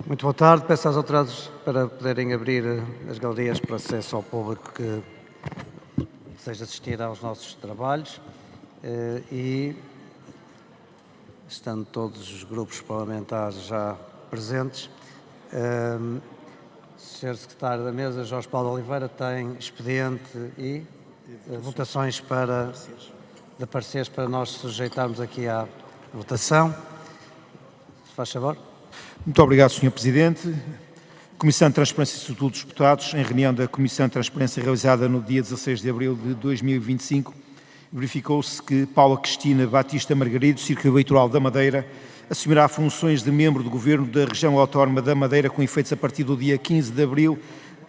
Muito boa tarde. Peço às autoridades para poderem abrir as galerias para acesso ao público que deseja assistir aos nossos trabalhos e, estando todos os grupos parlamentares já presentes, o Sr. Secretário da Mesa, Jorge Paulo Oliveira, tem expediente e votações de pareceres para nós sujeitarmos aqui à votação. Se faz favor. Muito obrigado, Sr. Presidente. Comissão de Transparência e Estatuto dos Deputados, em reunião da Comissão de Transparência realizada no dia 16 de abril de 2025, verificou-se que Paula Cristina Batista Margarido, Círculo Eleitoral da Madeira, assumirá funções de membro do Governo da Região Autónoma da Madeira com efeitos a partir do dia 15 de abril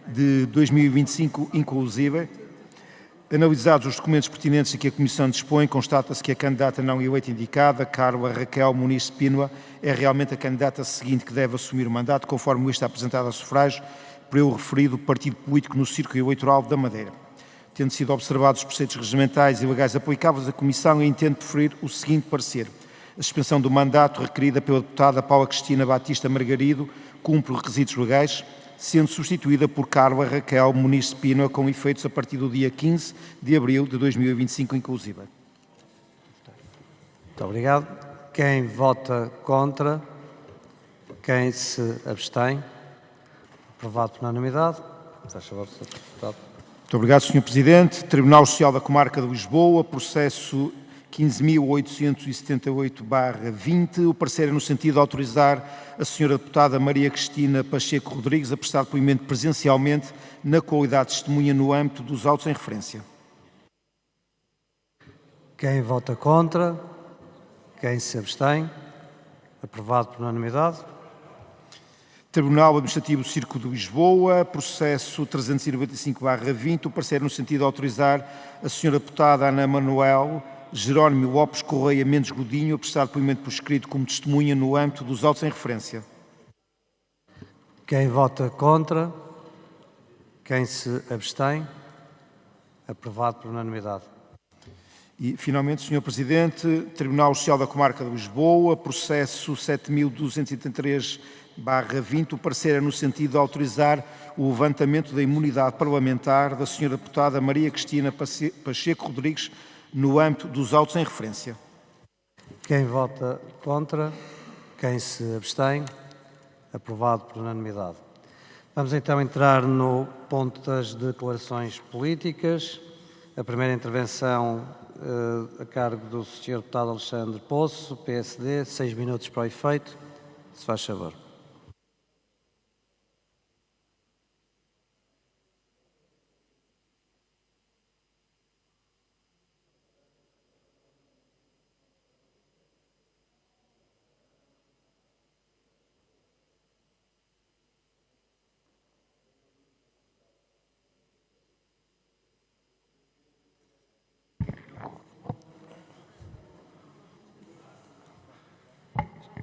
de 2025, inclusive. Analisados os documentos pertinentes a que a Comissão dispõe, constata-se que a candidata não eleita indicada, Carla Raquel Muniz Spínola, é realmente a candidata seguinte que deve assumir o mandato, conforme lista apresentada a sufrágio pelo referido partido político no Círculo Eleitoral da Madeira. Tendo sido observados os preceitos regimentais e legais aplicáveis, a Comissão entende preferir o seguinte parecer. A suspensão do mandato requerida pela deputada Paula Cristina Batista Margarido cumpre os requisitos legais, sendo substituída por Carla Raquel Muniz Spínola, com efeitos a partir do dia 15 de abril de 2025, inclusive. Muito obrigado. Quem vota contra? Quem se abstém? Aprovado por unanimidade. Faz favor, Sr. Deputado. Muito obrigado, Sr. Presidente. Tribunal Social da Comarca de Lisboa, processo 15.878/20. O parecer é no sentido de autorizar a Sra. Deputada Maria Cristina Pacheco Rodrigues a prestar depoimento presencialmente na qualidade de testemunha no âmbito dos autos em referência. Quem vota contra? Quem se abstém? Aprovado por unanimidade. Tribunal Administrativo do Círculo de Lisboa, processo 395/20. O parecer é no sentido de autorizar a Sra. Deputada Ana Manuel Jerónimo Lopes Correia Mendes Godinho a prestar depoimento por escrito como testemunha no âmbito dos autos em referência. Quem vota contra? Quem se abstém? Aprovado por unanimidade. E, finalmente, Sr. Presidente, Tribunal Social da Comarca de Lisboa, processo 7283/20, o parecer é no sentido de autorizar o levantamento da imunidade parlamentar da Sra. Deputada Maria Cristina Pacheco Rodrigues no âmbito dos autos em referência. Quem vota contra? Quem se abstém? Aprovado por unanimidade. Vamos então entrar no ponto das declarações políticas. A primeira intervenção a cargo do Sr. Deputado Alexandre Poço, PSD, 6 minutos para o efeito. Se faz favor.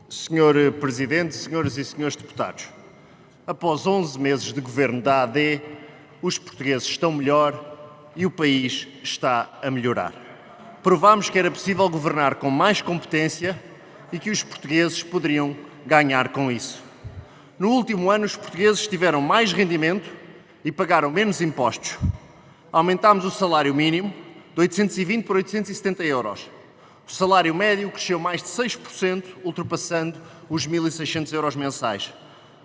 Senhor Presidente, senhoras e senhores deputados, após 11 meses de governo da AD, os portugueses estão melhor e o país está a melhorar. Provámos que era possível governar com mais competência e que os portugueses poderiam ganhar com isso. No último ano, os portugueses tiveram mais rendimento e pagaram menos impostos. Aumentámos o salário mínimo de 820 para 870 euros. O salário médio cresceu mais de 6%, ultrapassando os 1.600 euros mensais.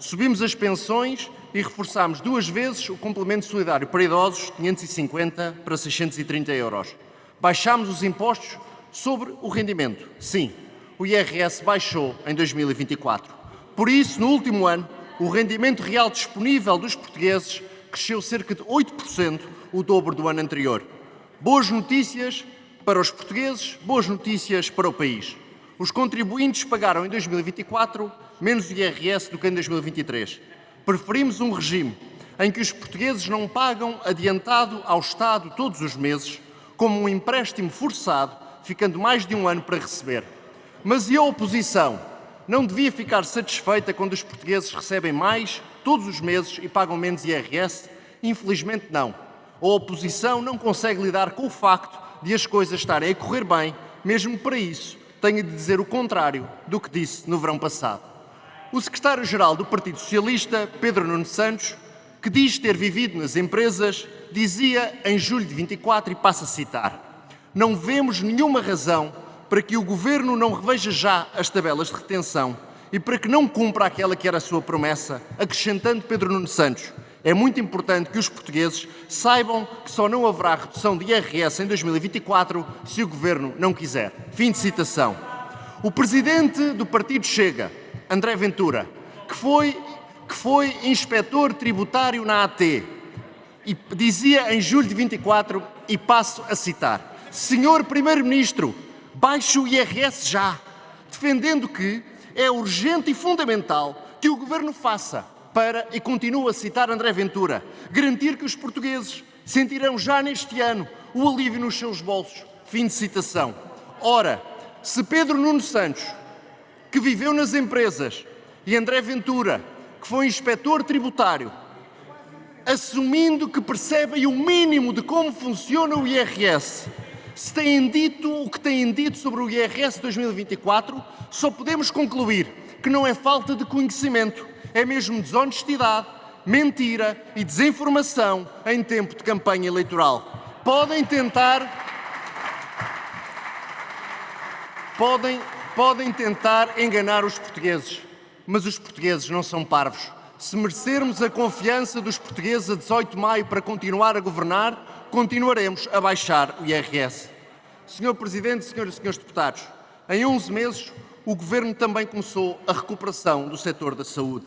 Subimos as pensões e reforçámos 2 vezes o complemento solidário para idosos, 550 para 630 euros. Baixámos os impostos sobre o rendimento. Sim, o IRS baixou em 2024. Por isso, no último ano, o rendimento real disponível dos portugueses cresceu cerca de 8%, o dobro do ano anterior. Boas notícias para os portugueses, boas notícias para o país. Os contribuintes pagaram em 2024 menos IRS do que em 2023. Preferimos um regime em que os portugueses não pagam adiantado ao Estado todos os meses, como um empréstimo forçado, ficando mais de um ano para receber. Mas e a oposição? Não devia ficar satisfeita quando os portugueses recebem mais todos os meses e pagam menos IRS? Infelizmente não. A oposição não consegue lidar com o facto de as coisas estarem a correr bem, mesmo para isso tenha de dizer o contrário do que disse no verão passado. O secretário-geral do Partido Socialista, Pedro Nuno Santos, que diz ter vivido nas empresas, dizia em julho de 24, e passo a citar: "Não vemos nenhuma razão para que o Governo não reveja já as tabelas de retenção e para que não cumpra aquela que era a sua promessa", acrescentando Pedro Nuno Santos: "É muito importante que os portugueses saibam que só não haverá redução de IRS em 2024 se o Governo não quiser." Fim de citação. O presidente do partido Chega, André Ventura, que foi inspetor tributário na AT, e dizia em julho de 24, e passo a citar: "Senhor Primeiro-Ministro, baixe o IRS já", defendendo que é urgente e fundamental que o Governo faça para, e continuo a citar André Ventura, garantir que os portugueses sentirão já neste ano o alívio nos seus bolsos. Fim de citação. Ora, se Pedro Nuno Santos, que viveu nas empresas, e André Ventura, que foi inspetor tributário, assumindo que percebem o mínimo de como funciona o IRS, se têm dito o que têm dito sobre o IRS 2024, só podemos concluir que não é falta de conhecimento, é mesmo desonestidade, mentira e desinformação em tempo de campanha eleitoral. Podem tentar enganar os portugueses, mas os portugueses não são parvos. Se merecermos a confiança dos portugueses a 18 de maio para continuar a governar, continuaremos a baixar o IRS. Senhor Presidente, senhoras e senhores deputados, em 11 meses o Governo também começou a recuperação do setor da saúde.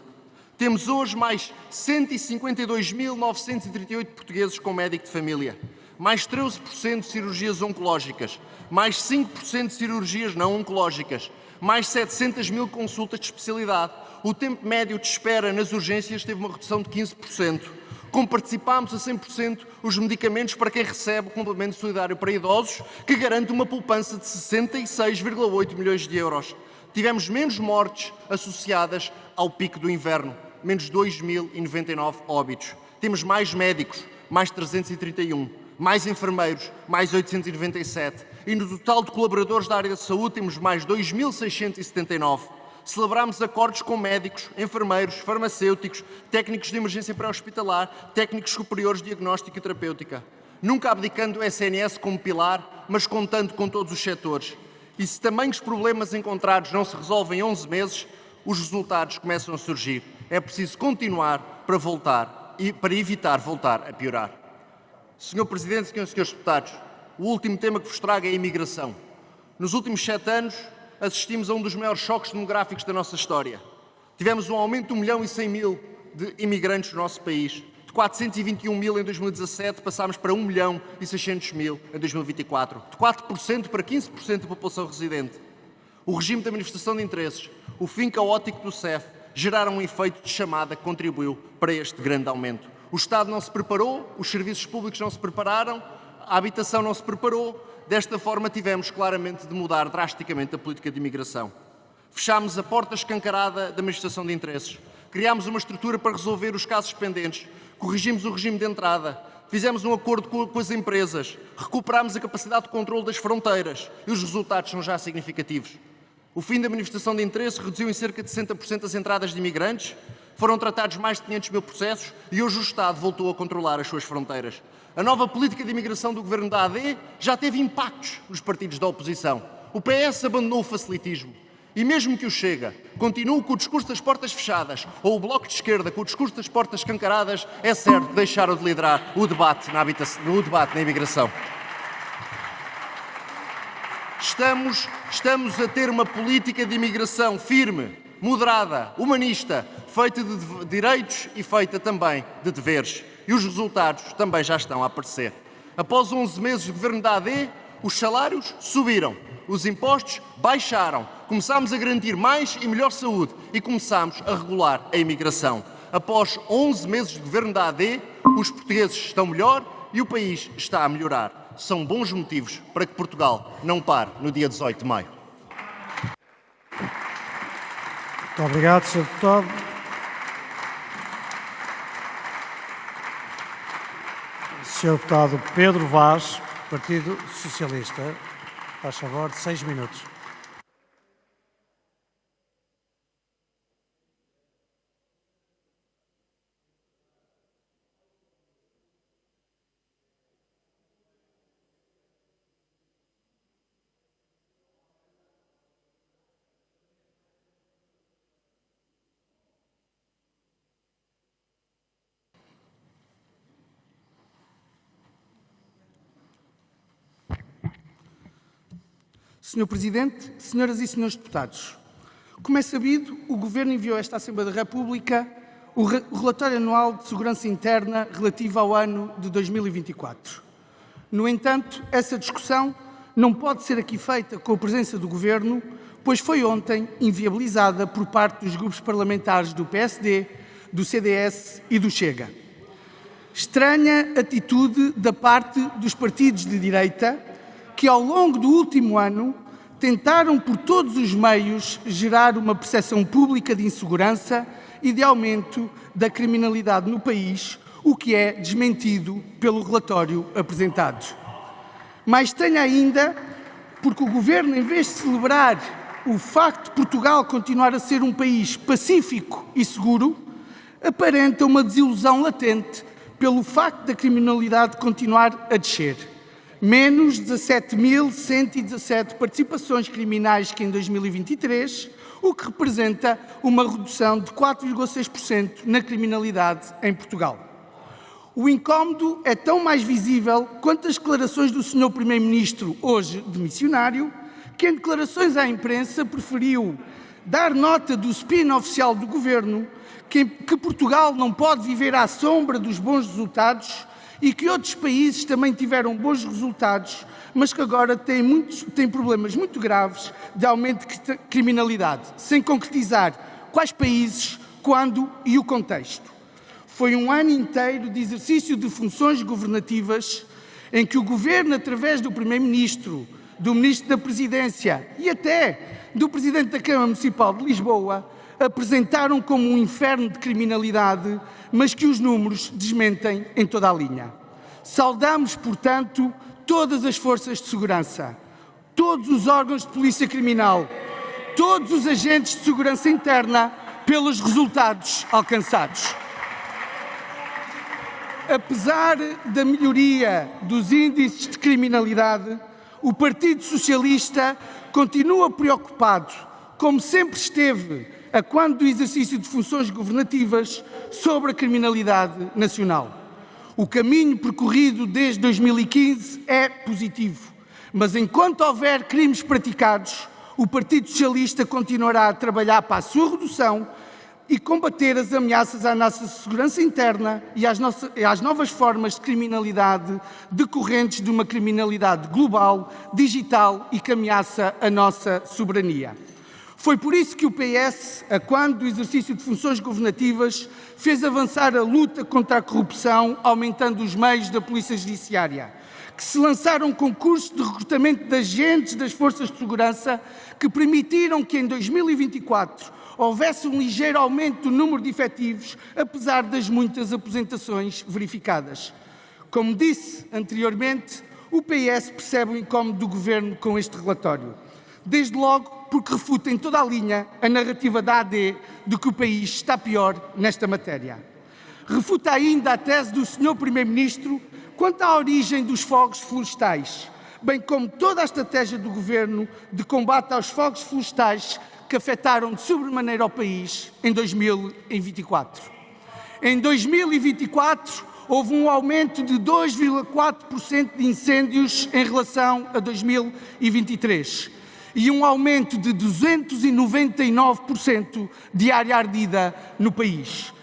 Temos hoje mais 152.938 portugueses com médico de família, mais 13% de cirurgias oncológicas, mais 5% de cirurgias não oncológicas, mais 700.000 consultas de especialidade. O tempo médio de espera nas urgências teve uma redução de 15%. Comparticipámos a 100% os medicamentos para quem recebe o complemento solidário para idosos, que garante uma poupança de 66,8 milhões de euros. Tivemos menos mortes associadas ao pico do inverno, menos 2.099 óbitos. Temos mais médicos, mais 331, mais enfermeiros, mais 897. E no total de colaboradores da área da saúde temos mais 2.679. Celebramos acordos com médicos, enfermeiros, farmacêuticos, técnicos de emergência pré-hospitalar, técnicos superiores de diagnóstico e terapêutica. Nunca abdicando do SNS como pilar, mas contando com todos os setores. E se tamanhos problemas encontrados não se resolvem em 11 meses, os resultados começam a surgir. É preciso continuar para evitar voltar a piorar. Senhor Presidente, senhoras e senhores deputados, o último tema que vos trago é a imigração. Nos últimos 7 anos, assistimos a um dos maiores choques demográficos da nossa história. Tivemos um aumento de 1.100.000 de imigrantes no nosso país. De 421.000 em 2017, passámos para 1.600.000 em 2024. De 4% para 15% da população residente. O regime da manifestação de interesses, o fim caótico do CEF, geraram um efeito de chamada que contribuiu para este grande aumento. O Estado não se preparou, os serviços públicos não se prepararam, a habitação não se preparou. Desta forma, tivemos claramente de mudar drasticamente a política de imigração. Fechámos a porta escancarada da manifestação de interesses. Criámos uma estrutura para resolver os casos pendentes. Corrigimos o regime de entrada. Fizemos um acordo com as empresas. Recuperámos a capacidade de controle das fronteiras. E os resultados são já significativos. O fim da manifestação de interesse reduziu em cerca de 60% as entradas de imigrantes. Foram tratados mais de 500.000 processos e hoje o Estado voltou a controlar as suas fronteiras. A nova política de imigração do Governo da AD já teve impactos nos partidos da oposição. O PS abandonou o facilitismo. E mesmo que o Chega continue com o discurso das portas fechadas ou o Bloco de Esquerda com o discurso das portas escancaradas, é certo que deixaram de liderar o debate na imigração. Estamos a ter uma política de imigração firme, moderada, humanista, feita de direitos e feita também de deveres. E os resultados também já estão a aparecer. Após 11 meses de governo da AD, os salários subiram, os impostos baixaram, começámos a garantir mais e melhor saúde e começámos a regular a imigração. Após 11 meses de governo da AD, os portugueses estão melhor e o país está a melhorar. São bons motivos para que Portugal não pare no dia 18 de maio. Muito obrigado, Sr. Deputado. Sr. Deputado Pedro Vaz, Partido Socialista, faz favor de 6 minutos. Sr. Presidente, senhoras e senhores deputados, como é sabido, o Governo enviou a esta Assembleia da República o relatório anual de segurança interna relativo ao ano de 2024. No entanto, essa discussão não pode ser aqui feita com a presença do Governo, pois foi ontem inviabilizada por parte dos grupos parlamentares do PSD, do CDS e do Chega. Estranha atitude da parte dos partidos de direita que, ao longo do último ano, tentaram por todos os meios gerar uma percepção pública de insegurança e de aumento da criminalidade no país, o que é desmentido pelo relatório apresentado. Mais estranho ainda, porque o Governo, em vez de celebrar o facto de Portugal continuar a ser um país pacífico e seguro, aparenta uma desilusão latente pelo facto da criminalidade continuar a descer. Menos 17.117 participações criminais que em 2023, o que representa uma redução de 4,6% na criminalidade em Portugal. O incómodo é tão mais visível quanto as declarações do Sr. Primeiro-Ministro, hoje demissionário, que em declarações à imprensa preferiu dar nota do spin oficial do Governo, que Portugal não pode viver à sombra dos bons resultados e que outros países também tiveram bons resultados, mas que agora têm problemas muito graves de aumento de criminalidade, sem concretizar quais países, quando e o contexto. Foi um ano inteiro de exercício de funções governativas em que o Governo, através do Primeiro-Ministro, do Ministro da Presidência e até do Presidente da Câmara Municipal de Lisboa, apresentaram como um inferno de criminalidade, mas que os números desmentem em toda a linha. Saudamos, portanto, todas as forças de segurança, todos os órgãos de polícia criminal, todos os agentes de segurança interna pelos resultados alcançados. Apesar da melhoria dos índices de criminalidade, o Partido Socialista continua preocupado, como sempre esteve a quando do exercício de funções governativas, sobre a criminalidade nacional. O caminho percorrido desde 2015 é positivo, mas enquanto houver crimes praticados, o Partido Socialista continuará a trabalhar para a sua redução e combater as ameaças à nossa segurança interna e às novas formas de criminalidade decorrentes de uma criminalidade global, digital e que ameaça a nossa soberania. Foi por isso que o PS, a quando do exercício de funções governativas, fez avançar a luta contra a corrupção, aumentando os meios da Polícia Judiciária, que se lançaram concursos de recrutamento de agentes das forças de segurança que permitiram que em 2024 houvesse um ligeiro aumento do número de efetivos, apesar das muitas aposentações verificadas. Como disse anteriormente, o PS percebe o incómodo do Governo com este relatório. Desde logo porque refuta em toda a linha a narrativa da AD de que o país está pior nesta matéria. Refuta ainda a tese do Sr. Primeiro-Ministro quanto à origem dos fogos florestais, bem como toda a estratégia do Governo de combate aos fogos florestais que afetaram de sobremaneira ao país em 2024. Em 2024, houve um aumento de 2,4% de incêndios em relação a 2023 e um aumento de 299% de área ardida no país.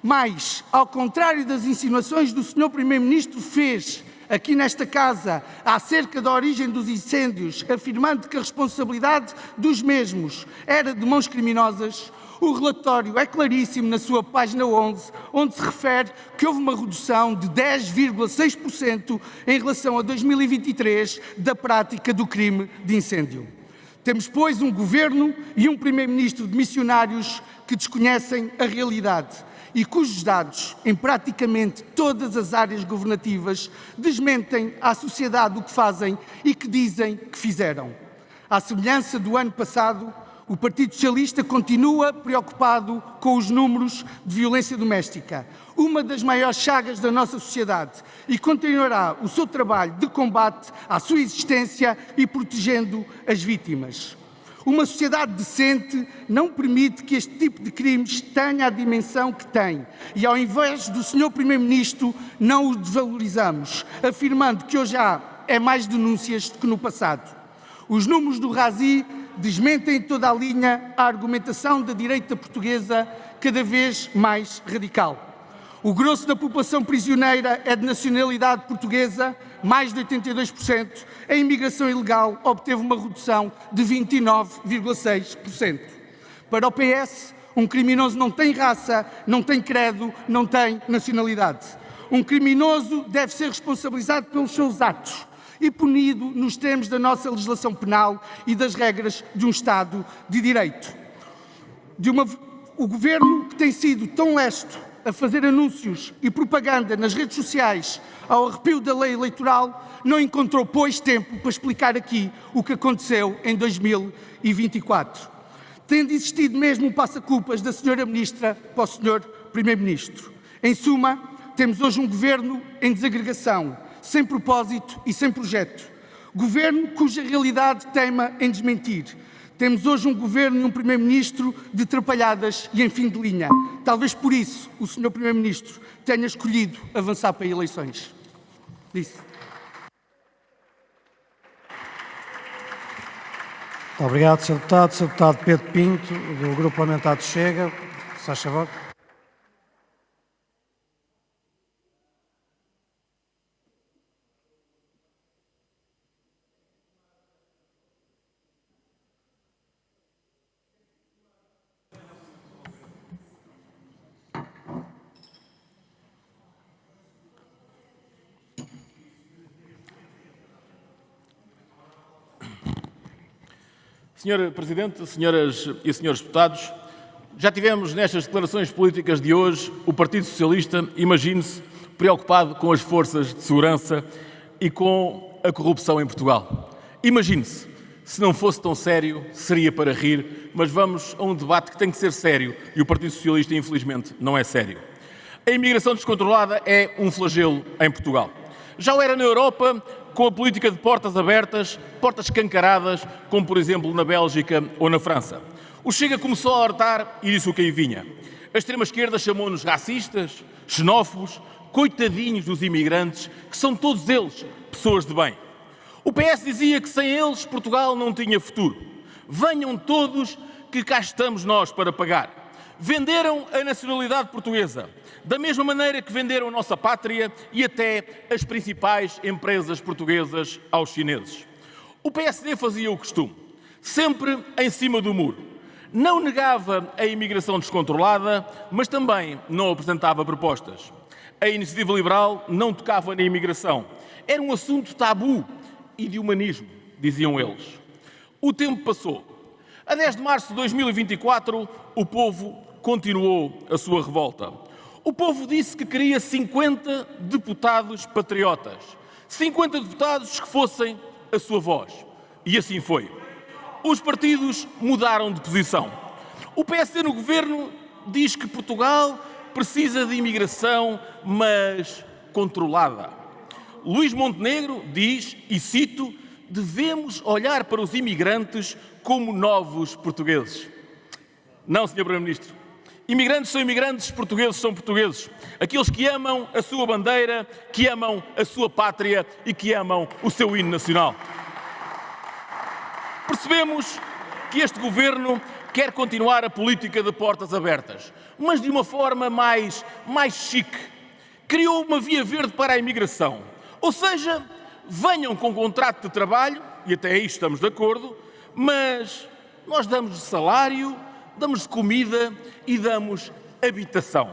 Mas, ao contrário das insinuações do Sr. Primeiro-Ministro fez aqui nesta casa acerca da origem dos incêndios, afirmando que a responsabilidade dos mesmos era de mãos criminosas, o relatório é claríssimo na sua página 11, onde se refere que houve uma redução de 10,6% em relação a 2023 da prática do crime de incêndio. Temos, pois, um Governo e um Primeiro-Ministro demissionários que desconhecem a realidade e cujos dados, em praticamente todas as áreas governativas, desmentem à sociedade o que fazem e que dizem que fizeram. À semelhança do ano passado, o Partido Socialista continua preocupado com os números de violência doméstica, uma das maiores chagas da nossa sociedade, e continuará o seu trabalho de combate à sua existência e protegendo as vítimas. Uma sociedade decente não permite que este tipo de crimes tenha a dimensão que tem e, ao invés do Sr. Primeiro-Ministro, não o desvalorizamos, afirmando que hoje há mais denúncias do que no passado. Os números do Razi desmentem em toda a linha a argumentação da direita portuguesa cada vez mais radical. O grosso da população prisioneira é de nacionalidade portuguesa, mais de 82%. A imigração ilegal obteve uma redução de 29,6%. Para o PS, um criminoso não tem raça, não tem credo, não tem nacionalidade. Um criminoso deve ser responsabilizado pelos seus atos e punido nos termos da nossa legislação penal e das regras de um Estado de Direito. O Governo, que tem sido tão lesto a fazer anúncios e propaganda nas redes sociais ao arrepio da lei eleitoral, não encontrou, pois, tempo para explicar aqui o que aconteceu em 2024. Tendo existido mesmo um passa-culpas da Sra. Ministra para o Sr. Primeiro-Ministro. Em suma, temos hoje um Governo em desagregação, sem propósito e sem projeto. Governo cuja realidade teima em desmentir. Temos hoje um Governo e um Primeiro-Ministro de atrapalhadas e em fim de linha. Talvez por isso o Sr. Primeiro-Ministro tenha escolhido avançar para eleições. Disse. Obrigado, Sr. Deputado. Sr. Deputado Pedro Pinto, do Grupo Parlamentar do Chega. Se faz favor. Senhor Presidente, senhoras e senhores deputados, já tivemos nestas declarações políticas de hoje o Partido Socialista, imagine-se, preocupado com as forças de segurança e com a corrupção em Portugal. Imagine-se, se não fosse tão sério, seria para rir, mas vamos a um debate que tem que ser sério e o Partido Socialista, infelizmente, não é sério. A imigração descontrolada é um flagelo em Portugal. Já o era na Europa, com a política de portas abertas, portas escancaradas, como por exemplo na Bélgica ou na França. O Chega começou a alertar e disse o que aí vinha. A extrema-esquerda chamou-nos racistas, xenófobos, coitadinhos dos imigrantes, que são todos eles pessoas de bem. O PS dizia que sem eles Portugal não tinha futuro. Venham todos que cá estamos nós para pagar. Venderam a nacionalidade portuguesa, da mesma maneira que venderam a nossa pátria e até as principais empresas portuguesas aos chineses. O PSD fazia o costume, sempre em cima do muro. Não negava a imigração descontrolada, mas também não apresentava propostas. A Iniciativa Liberal não tocava na imigração. Era um assunto tabu e de humanismo, diziam eles. O tempo passou. A 10 de março de 2024, o povo continuou a sua revolta. O povo disse que queria 50 deputados patriotas. 50 deputados que fossem a sua voz. E assim foi. Os partidos mudaram de posição. O PSD no governo diz que Portugal precisa de imigração, mas controlada. Luís Montenegro diz, e cito, devemos olhar para os imigrantes como novos portugueses. Não, Sr. Primeiro-Ministro. Imigrantes são imigrantes, portugueses são portugueses. Aqueles que amam a sua bandeira, que amam a sua pátria e que amam o seu hino nacional. Percebemos que este governo quer continuar a política de portas abertas, mas de uma forma mais chique. Criou uma via verde para a imigração. Ou seja, venham com contrato de trabalho, e até aí estamos de acordo, mas nós damos salário, damos comida e damos habitação.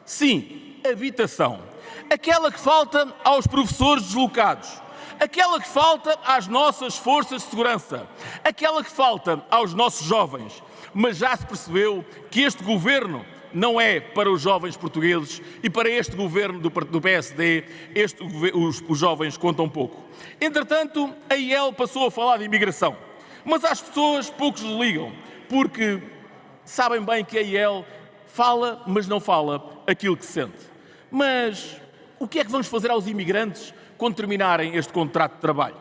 Sim, habitação. Aquela que falta aos professores deslocados. Aquela que falta às nossas forças de segurança. Aquela que falta aos nossos jovens. Mas já se percebeu que este governo não é para os jovens portugueses e para este governo do PSD, os jovens contam pouco. Entretanto, a IEL passou a falar de imigração. Mas às pessoas poucos ligam, porque sabem bem que a IEL fala, mas não fala aquilo que sente. Mas o que é que vamos fazer aos imigrantes quando terminarem este contrato de trabalho?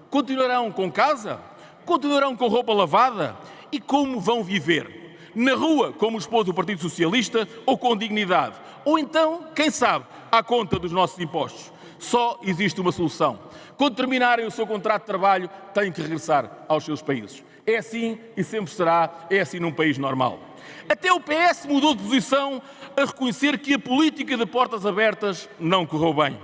Continuarão com casa? Continuarão com roupa lavada? E como vão viver? Na rua, como expôs o Partido Socialista, ou com dignidade? Ou então, quem sabe, à conta dos nossos impostos? Só existe uma solução. Quando terminarem o seu contrato de trabalho, têm que regressar aos seus países. É assim e sempre será, é assim num país normal. Até o PS mudou de posição a reconhecer que a política de portas abertas não correu bem.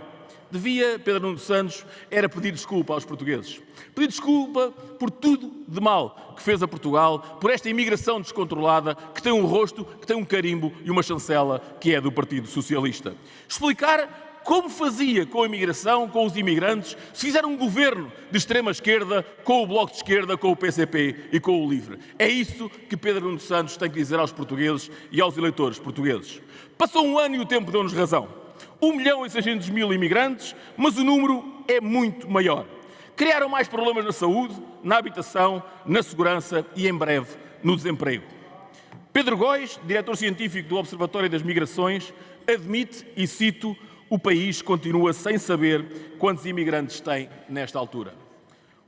Devia, Pedro Nuno Santos, era pedir desculpa aos portugueses. Pedir desculpa por tudo de mal que fez a Portugal, por esta imigração descontrolada, que tem um rosto, que tem um carimbo e uma chancela que é do Partido Socialista. Explicar como fazia com a imigração, com os imigrantes, se fizer um governo de extrema-esquerda, com o Bloco de Esquerda, com o PCP e com o LIVRE. É isso que Pedro Nuno Santos tem que dizer aos portugueses e aos eleitores portugueses. Passou um ano e o tempo deu-nos razão. 1.600.000 imigrantes, mas o número é muito maior. Criaram mais problemas na saúde, na habitação, na segurança e, em breve, no desemprego. Pedro Góis, diretor científico do Observatório das Migrações, admite, e cito, o país continua sem saber quantos imigrantes tem nesta altura.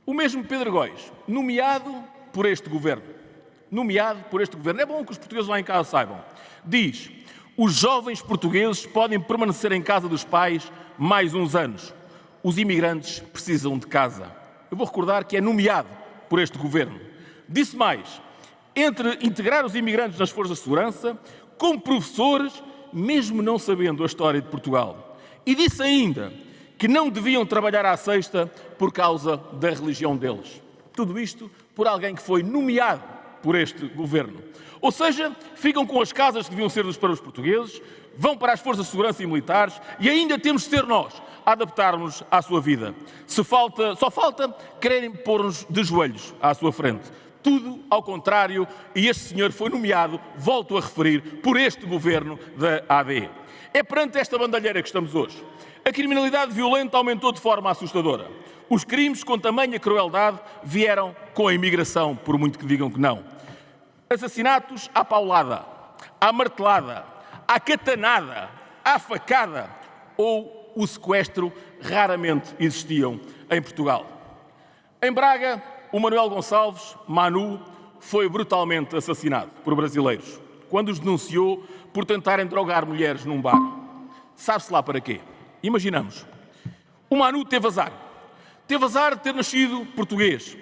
O mesmo Pedro Góis, nomeado por este governo, é bom que os portugueses lá em casa saibam, diz: os jovens portugueses podem permanecer em casa dos pais mais uns anos. Os imigrantes precisam de casa. Eu vou recordar que é nomeado por este governo. Disse mais: entre integrar os imigrantes nas forças de segurança, como professores, mesmo não sabendo a história de Portugal. E disse ainda que não deviam trabalhar à sexta por causa da religião deles. Tudo isto por alguém que foi nomeado por este governo. Ou seja, ficam com as casas que deviam ser para os portugueses, vão para as forças de segurança e militares e ainda temos de ser nós a adaptarmos à sua vida. Só falta quererem pôr-nos de joelhos à sua frente. Tudo ao contrário, e este senhor foi nomeado, volto a referir, por este governo da AD. É perante esta bandalheira que estamos hoje. A criminalidade violenta aumentou de forma assustadora. Os crimes com tamanha crueldade vieram com a imigração, por muito que digam que não. Assassinatos à paulada, à martelada, à catanada, à facada ou o sequestro raramente existiam em Portugal. Em Braga, o Manuel Gonçalves, Manu, foi brutalmente assassinado por brasileiros, quando os denunciou por tentarem drogar mulheres num bar. Sabe-se lá para quê? Imaginamos. O Manu teve azar. Teve azar de ter nascido português.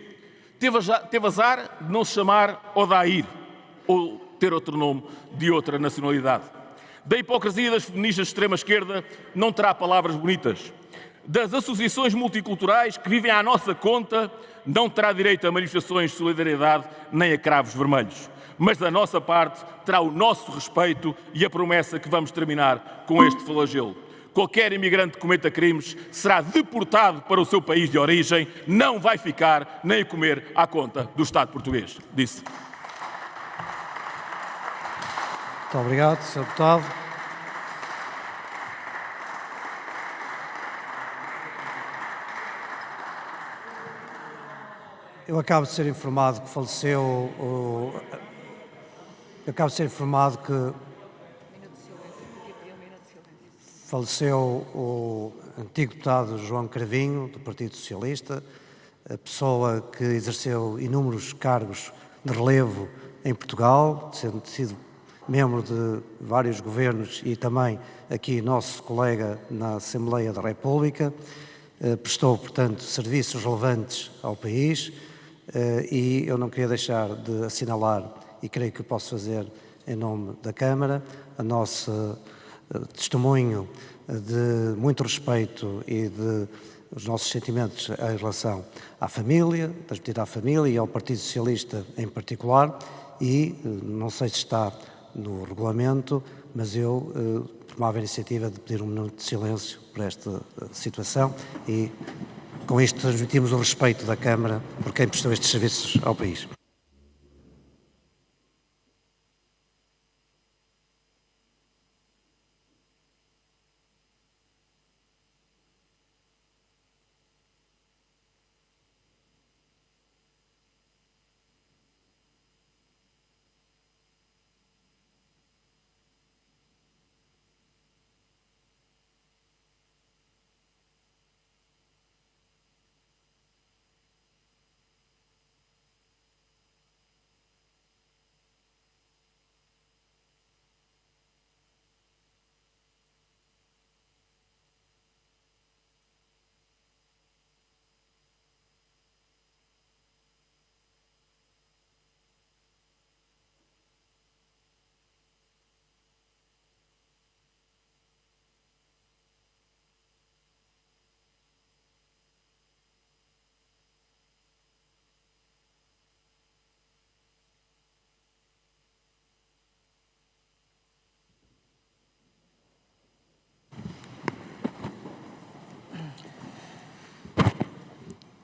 Teve azar de não se chamar Odair, ou ter outro nome de outra nacionalidade. Da hipocrisia das feministas de extrema-esquerda não terá palavras bonitas. Das associações multiculturais que vivem à nossa conta não terá direito a manifestações de solidariedade nem a cravos vermelhos. Mas da nossa parte terá o nosso respeito e a promessa que vamos terminar com este flagelo. Qualquer imigrante que cometa crimes será deportado para o seu país de origem, não vai ficar nem a comer à conta do Estado português, disse. Muito obrigado, Sr. Deputado. Eu acabo de ser informado que faleceu o antigo deputado João Cravinho, do Partido Socialista, a pessoa que exerceu inúmeros cargos de relevo em Portugal, sendo sido membro de vários governos e também aqui nosso colega na Assembleia da República, prestou, portanto, serviços relevantes ao país e eu não queria deixar de assinalar, e creio que o posso fazer em nome da Câmara, a nossa testemunho de muito respeito e de os nossos sentimentos em relação à família, transmitido à família e ao Partido Socialista em particular, e não sei se está no regulamento, mas eu tomava a iniciativa de pedir um minuto de silêncio por esta situação e com isto transmitimos o respeito da Câmara por quem prestou estes serviços ao país.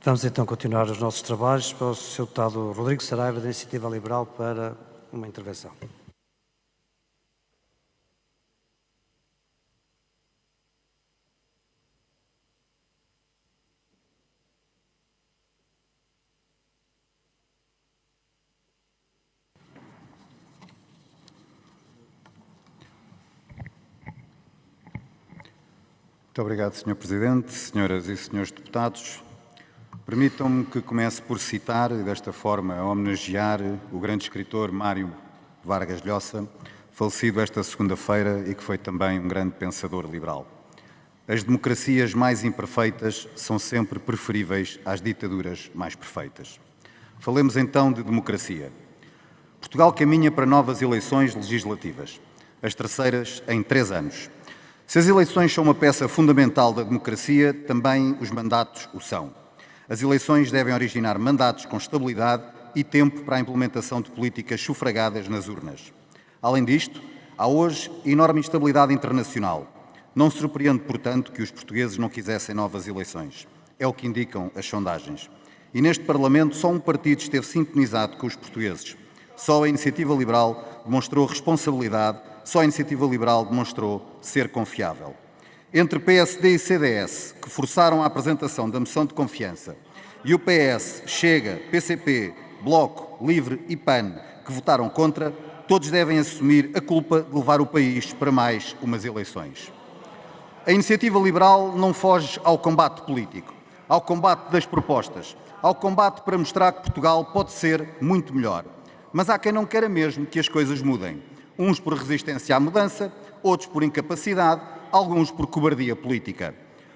Vamos então continuar os nossos trabalhos para o Sr. Deputado Rodrigo Saraiva, da Iniciativa Liberal, para uma intervenção. Muito obrigado, Sr. Presidente, senhoras e senhores deputados. Permitam-me que comece por citar, e desta forma homenagear, o grande escritor Mário Vargas Llosa, falecido esta segunda-feira e que foi também um grande pensador liberal. As democracias mais imperfeitas são sempre preferíveis às ditaduras mais perfeitas. Falemos então de democracia. Portugal caminha para novas eleições legislativas, as terceiras em 3 anos. Se as eleições são uma peça fundamental da democracia, também os mandatos o são. As eleições devem originar mandatos com estabilidade e tempo para a implementação de políticas sufragadas nas urnas. Além disto, há hoje enorme instabilidade internacional. Não se surpreende, portanto, que os portugueses não quisessem novas eleições. É o que indicam as sondagens. E neste Parlamento só um partido esteve sintonizado com os portugueses. Só a Iniciativa Liberal demonstrou responsabilidade, só a Iniciativa Liberal demonstrou ser confiável. Entre PSD e CDS, que forçaram a apresentação da moção de confiança, e o PS, Chega, PCP, Bloco, Livre e PAN, que votaram contra, todos devem assumir a culpa de levar o país para mais umas eleições. A Iniciativa Liberal não foge ao combate político, ao combate das propostas, ao combate para mostrar que Portugal pode ser muito melhor. Mas há quem não queira mesmo que as coisas mudem. Uns por resistência à mudança, outros por incapacidade, alguns por cobardia política.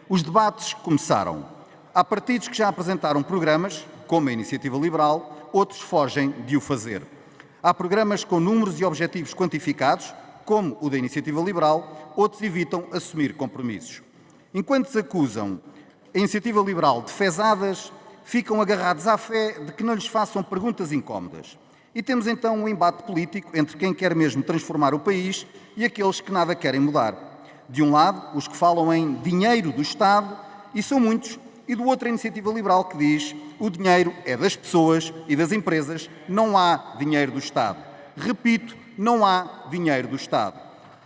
Os debates começaram. Há partidos que já apresentaram programas, como a Iniciativa Liberal, outros fogem de o fazer. Há programas com números e objetivos quantificados, como o da Iniciativa Liberal, outros evitam assumir compromissos. Enquanto acusam a Iniciativa Liberal de fezadas, ficam agarrados à fé de que não lhes façam perguntas incómodas. E temos então um embate político entre quem quer mesmo transformar o país e aqueles que nada querem mudar. De um lado, os que falam em dinheiro do Estado, e são muitos, e do outro a Iniciativa Liberal que diz o dinheiro é das pessoas e das empresas, não há dinheiro do Estado. Repito, não há dinheiro do Estado.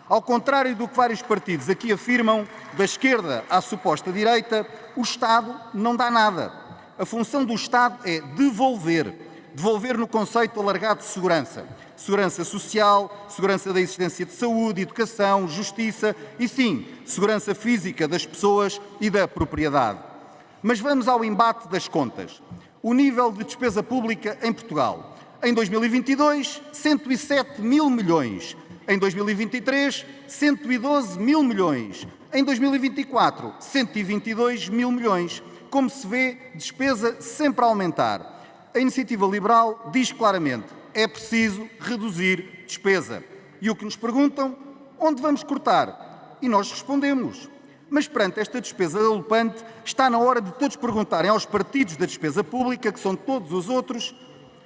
Ao contrário do que vários partidos aqui afirmam, da esquerda à suposta direita, o Estado não dá nada. A função do Estado é devolver no conceito alargado de segurança. Segurança social, segurança da existência de saúde, educação, justiça e, sim, segurança física das pessoas e da propriedade. Mas vamos ao embate das contas. O nível de despesa pública em Portugal. Em 2022, 107 mil milhões. Em 2023, 112 mil milhões. Em 2024, 122 mil milhões. Como se vê, despesa sempre a aumentar. A Iniciativa Liberal diz claramente, é preciso reduzir despesa. E o que nos perguntam, onde vamos cortar? E nós respondemos. Mas perante esta despesa galopante, está na hora de todos perguntarem aos partidos da despesa pública, que são todos os outros,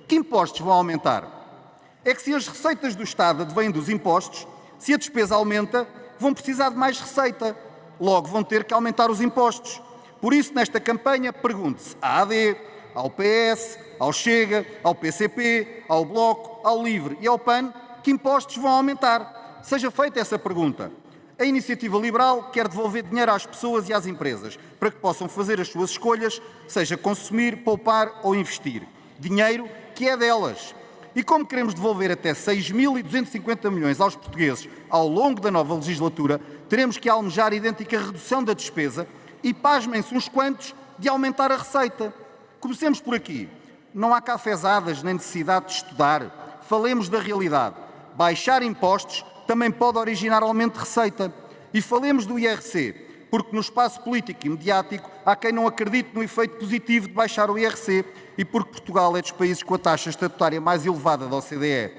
que impostos vão aumentar? É que se as receitas do Estado advêm dos impostos, se a despesa aumenta, vão precisar de mais receita. Logo vão ter que aumentar os impostos. Por isso, nesta campanha, pergunte-se à AD, ao PS, ao Chega, ao PCP, ao Bloco, ao Livre e ao PAN, que impostos vão aumentar. Seja feita essa pergunta. A Iniciativa Liberal quer devolver dinheiro às pessoas e às empresas para que possam fazer as suas escolhas, seja consumir, poupar ou investir. Dinheiro que é delas. E como queremos devolver até 6.250 milhões aos portugueses ao longo da nova legislatura, teremos que almejar a idêntica redução da despesa e, pasmem-se uns quantos, de aumentar a receita. Comecemos por aqui. Não há cafezadas nem necessidade de estudar. Falemos da realidade. Baixar impostos também pode originar aumento de receita. E falemos do IRC, porque no espaço político e mediático há quem não acredite no efeito positivo de baixar o IRC e porque Portugal é dos países com a taxa estatutária mais elevada da OCDE.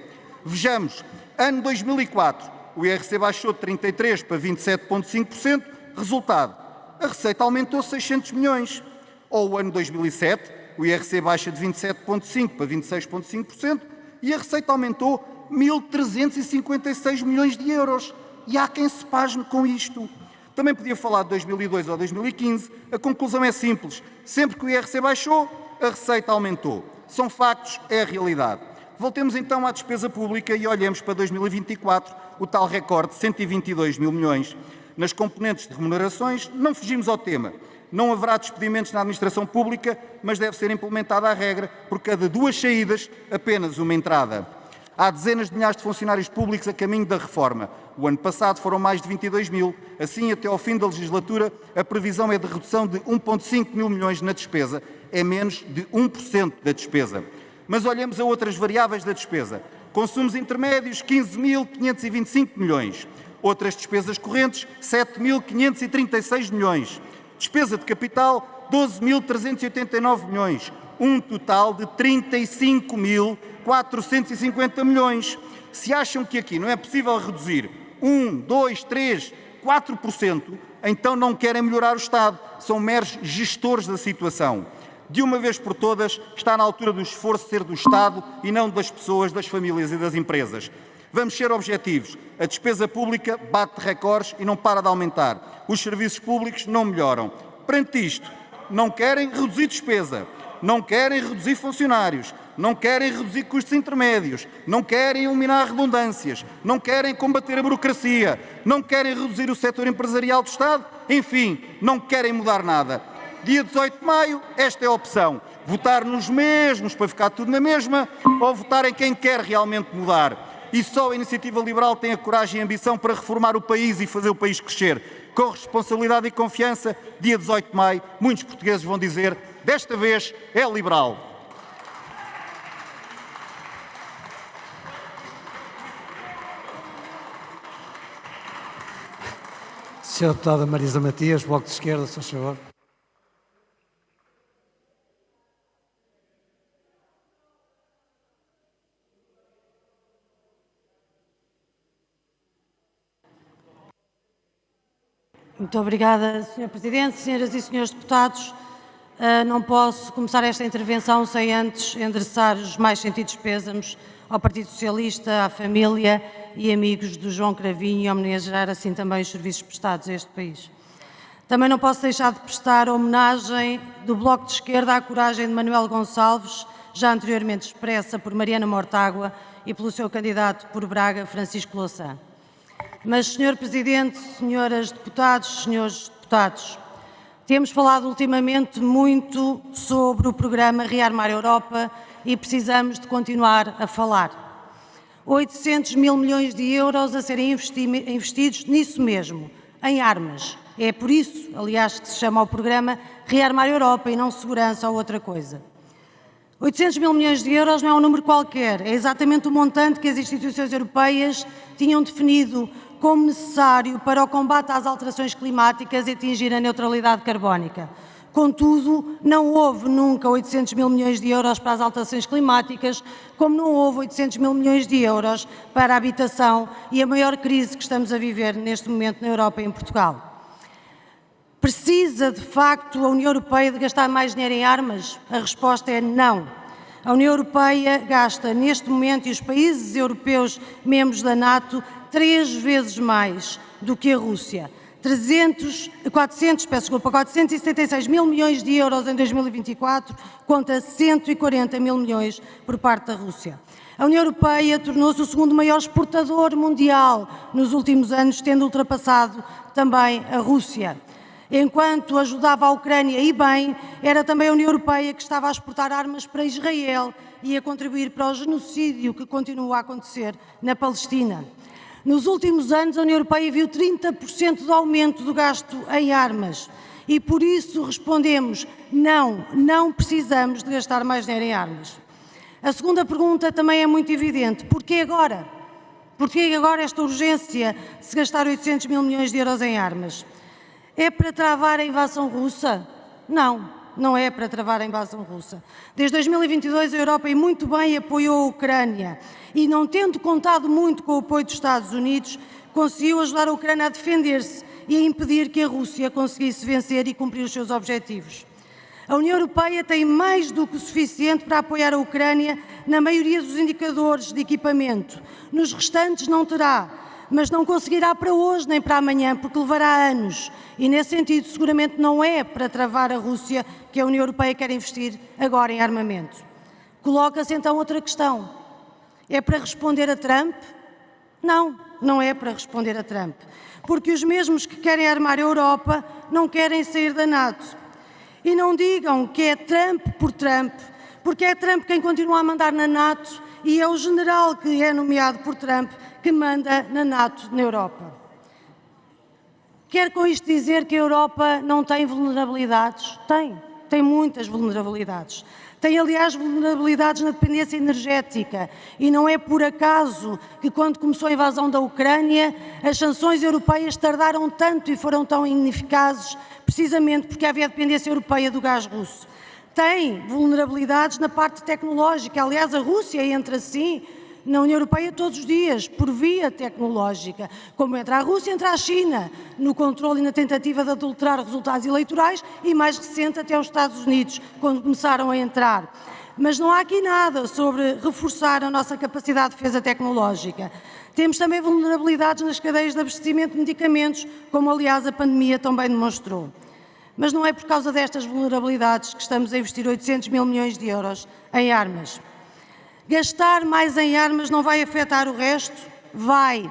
Vejamos, ano 2004, o IRC baixou de 33% para 27,5%, resultado, a receita aumentou 600 milhões. Ou o ano 2007, o IRC baixa de 27,5% para 26,5% e a receita aumentou 1.356 milhões de euros. E há quem se pasme com isto. Também podia falar de 2002 ou 2015, a conclusão é simples. Sempre que o IRC baixou, a receita aumentou. São factos, é a realidade. Voltemos então à despesa pública e olhemos para 2024, o tal recorde de 122 mil milhões. Nas componentes de remunerações, não fugimos ao tema. Não haverá despedimentos na administração pública, mas deve ser implementada a regra, por cada 2 saídas, apenas uma entrada. Há dezenas de milhares de funcionários públicos a caminho da reforma. O ano passado foram mais de 22 mil. Assim, até ao fim da legislatura, a previsão é de redução de 1,5 mil milhões na despesa. É menos de 1% da despesa. Mas olhemos a outras variáveis da despesa. Consumos intermédios, 15.525 milhões. Outras despesas correntes, 7.536 milhões. Despesa de capital, 12.389 milhões. Um total de 35.450 milhões. Se acham que aqui não é possível reduzir 1, 2, 3, 4%, então não querem melhorar o Estado. São meros gestores da situação. De uma vez por todas, está na altura do esforço ser do Estado e não das pessoas, das famílias e das empresas. Vamos ser objetivos. A despesa pública bate recordes e não para de aumentar. Os serviços públicos não melhoram. Perante isto, não querem reduzir despesa, não querem reduzir funcionários, não querem reduzir custos intermédios, não querem eliminar redundâncias, não querem combater a burocracia, não querem reduzir o setor empresarial do Estado, enfim, não querem mudar nada. Dia 18 de maio, esta é a opção. Votar nos mesmos para ficar tudo na mesma ou votar em quem quer realmente mudar. E só a Iniciativa Liberal tem a coragem e a ambição para reformar o país e fazer o país crescer. Com responsabilidade e confiança, dia 18 de maio, muitos portugueses vão dizer, desta vez é liberal. Sra. Deputada Marisa Matias, Bloco de Esquerda, se faz favor. Muito obrigada, Sr. Presidente. Senhoras e senhores deputados, não posso começar esta intervenção sem antes endereçar os mais sentidos pêsames ao Partido Socialista, à família e amigos do João Cravinho e homenagear assim também os serviços prestados a este país. Também não posso deixar de prestar homenagem do Bloco de Esquerda à coragem de Manuel Gonçalves, já anteriormente expressa por Mariana Mortágua e pelo seu candidato por Braga, Francisco Louçã. Mas, Sr. Presidente, senhoras deputados, senhores deputados, temos falado ultimamente muito sobre o programa Rearmar Europa e precisamos de continuar a falar. 800 mil milhões de euros a serem investidos nisso mesmo, em armas. É por isso, aliás, que se chama o programa Rearmar Europa e não segurança ou outra coisa. 800 mil milhões de euros não é um número qualquer, é exatamente o montante que as instituições europeias tinham definido como necessário para o combate às alterações climáticas e atingir a neutralidade carbónica. Contudo, não houve nunca 800 mil milhões de euros para as alterações climáticas, como não houve 800 mil milhões de euros para a habitação e a maior crise que estamos a viver neste momento na Europa e em Portugal. Precisa, de facto, a União Europeia de gastar mais dinheiro em armas? A resposta é não. A União Europeia gasta, neste momento, e os países europeus membros da NATO, 3 vezes mais do que a Rússia. 476 mil milhões de euros em 2024, contra 140 mil milhões por parte da Rússia. A União Europeia tornou-se o segundo maior exportador mundial nos últimos anos, tendo ultrapassado também a Rússia. Enquanto ajudava a Ucrânia e bem, era também a União Europeia que estava a exportar armas para Israel e a contribuir para o genocídio que continua a acontecer na Palestina. Nos últimos anos, a União Europeia viu 30% de aumento do gasto em armas e, por isso, respondemos não precisamos de gastar mais dinheiro em armas. A segunda pergunta também é muito evidente. Porquê agora? Porquê agora esta urgência de se gastar 800 mil milhões de euros em armas? É para travar a invasão russa? Não é para travar a invasão russa. Desde 2022, a Europa, e muito bem, apoiou a Ucrânia e, não tendo contado muito com o apoio dos Estados Unidos, conseguiu ajudar a Ucrânia a defender-se e a impedir que a Rússia conseguisse vencer e cumprir os seus objetivos. A União Europeia tem mais do que o suficiente para apoiar a Ucrânia na maioria dos indicadores de equipamento. Nos restantes não terá. mas não conseguirá para hoje nem para amanhã, porque levará anos. E, nesse sentido, seguramente não é para travar a Rússia que a União Europeia quer investir agora em armamento. Coloca-se então outra questão. É para responder a Trump? Não, não é para responder a Trump. Porque os mesmos que querem armar a Europa não querem sair da NATO. E não digam que é Trump por Trump, porque é Trump quem continua a mandar na NATO e é o general que é nomeado por Trump que manda na NATO na Europa. Quer com isto dizer que a Europa não tem vulnerabilidades? Tem muitas vulnerabilidades. Tem, aliás, vulnerabilidades na dependência energética e não é por acaso que, quando começou a invasão da Ucrânia, as sanções europeias tardaram tanto e foram tão ineficazes, precisamente porque havia dependência europeia do gás russo. Tem vulnerabilidades na parte tecnológica. Aliás, a Rússia entra, sim, na União Europeia todos os dias, por via tecnológica. Como entra a Rússia, entra a China, no controle e na tentativa de adulterar resultados eleitorais e, mais recente, até os Estados Unidos, quando começaram a entrar. Mas não há aqui nada sobre reforçar a nossa capacidade de defesa tecnológica. Temos também vulnerabilidades nas cadeias de abastecimento de medicamentos, como, aliás, a pandemia também demonstrou. Mas não é por causa destas vulnerabilidades que estamos a investir 800 mil milhões de euros em armas. Gastar mais em armas não vai afetar o resto? Vai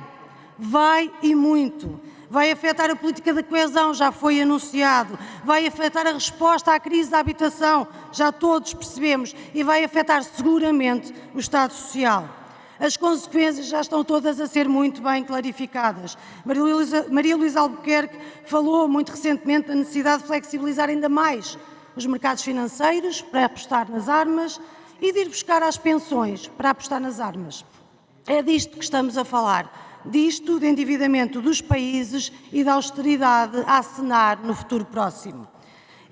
e muito. Vai afetar a política da coesão, já foi anunciado. Vai afetar a resposta à crise da habitação, já todos percebemos. E vai afetar seguramente o Estado Social. As consequências já estão todas a ser muito bem clarificadas. Maria Luísa Albuquerque falou muito recentemente da necessidade de flexibilizar ainda mais os mercados financeiros para apostar nas armas e de ir buscar as pensões para apostar nas armas. É disto que estamos a falar, disto de endividamento dos países e da austeridade a acenar no futuro próximo.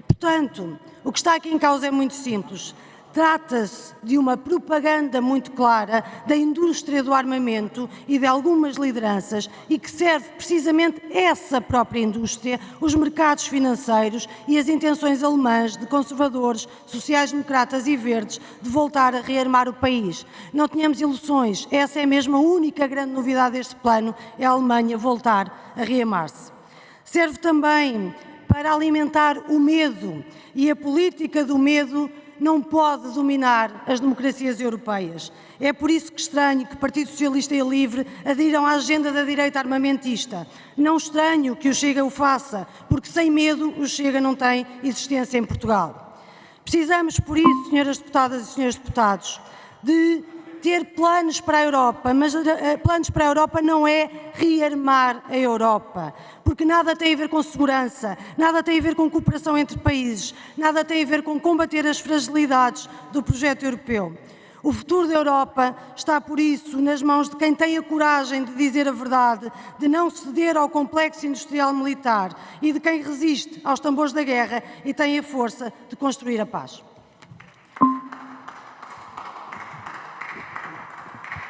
Portanto, o que está aqui em causa é muito simples. Trata-se de uma propaganda muito clara da indústria do armamento e de algumas lideranças e que serve precisamente essa própria indústria, os mercados financeiros e as intenções alemãs de conservadores, sociais-democratas e verdes de voltar a rearmar o país. Não tenhamos ilusões, essa é mesmo a única grande novidade deste plano, é a Alemanha voltar a rearmar-se. Serve também para alimentar o medo e a política do medo não pode dominar as democracias europeias. É por isso que estranho que o Partido Socialista e Livre aderiram à agenda da direita armamentista. Não estranho que o Chega o faça, porque sem medo o Chega não tem existência em Portugal. Precisamos, por isso, senhoras deputadas e senhores deputados, de ter planos para a Europa, mas planos para a Europa não é rearmar a Europa, porque nada tem a ver com segurança, nada tem a ver com cooperação entre países, nada tem a ver com combater as fragilidades do projeto europeu. O futuro da Europa está, por isso, nas mãos de quem tem a coragem de dizer a verdade, de não ceder ao complexo industrial militar e de quem resiste aos tambores da guerra e tem a força de construir a paz.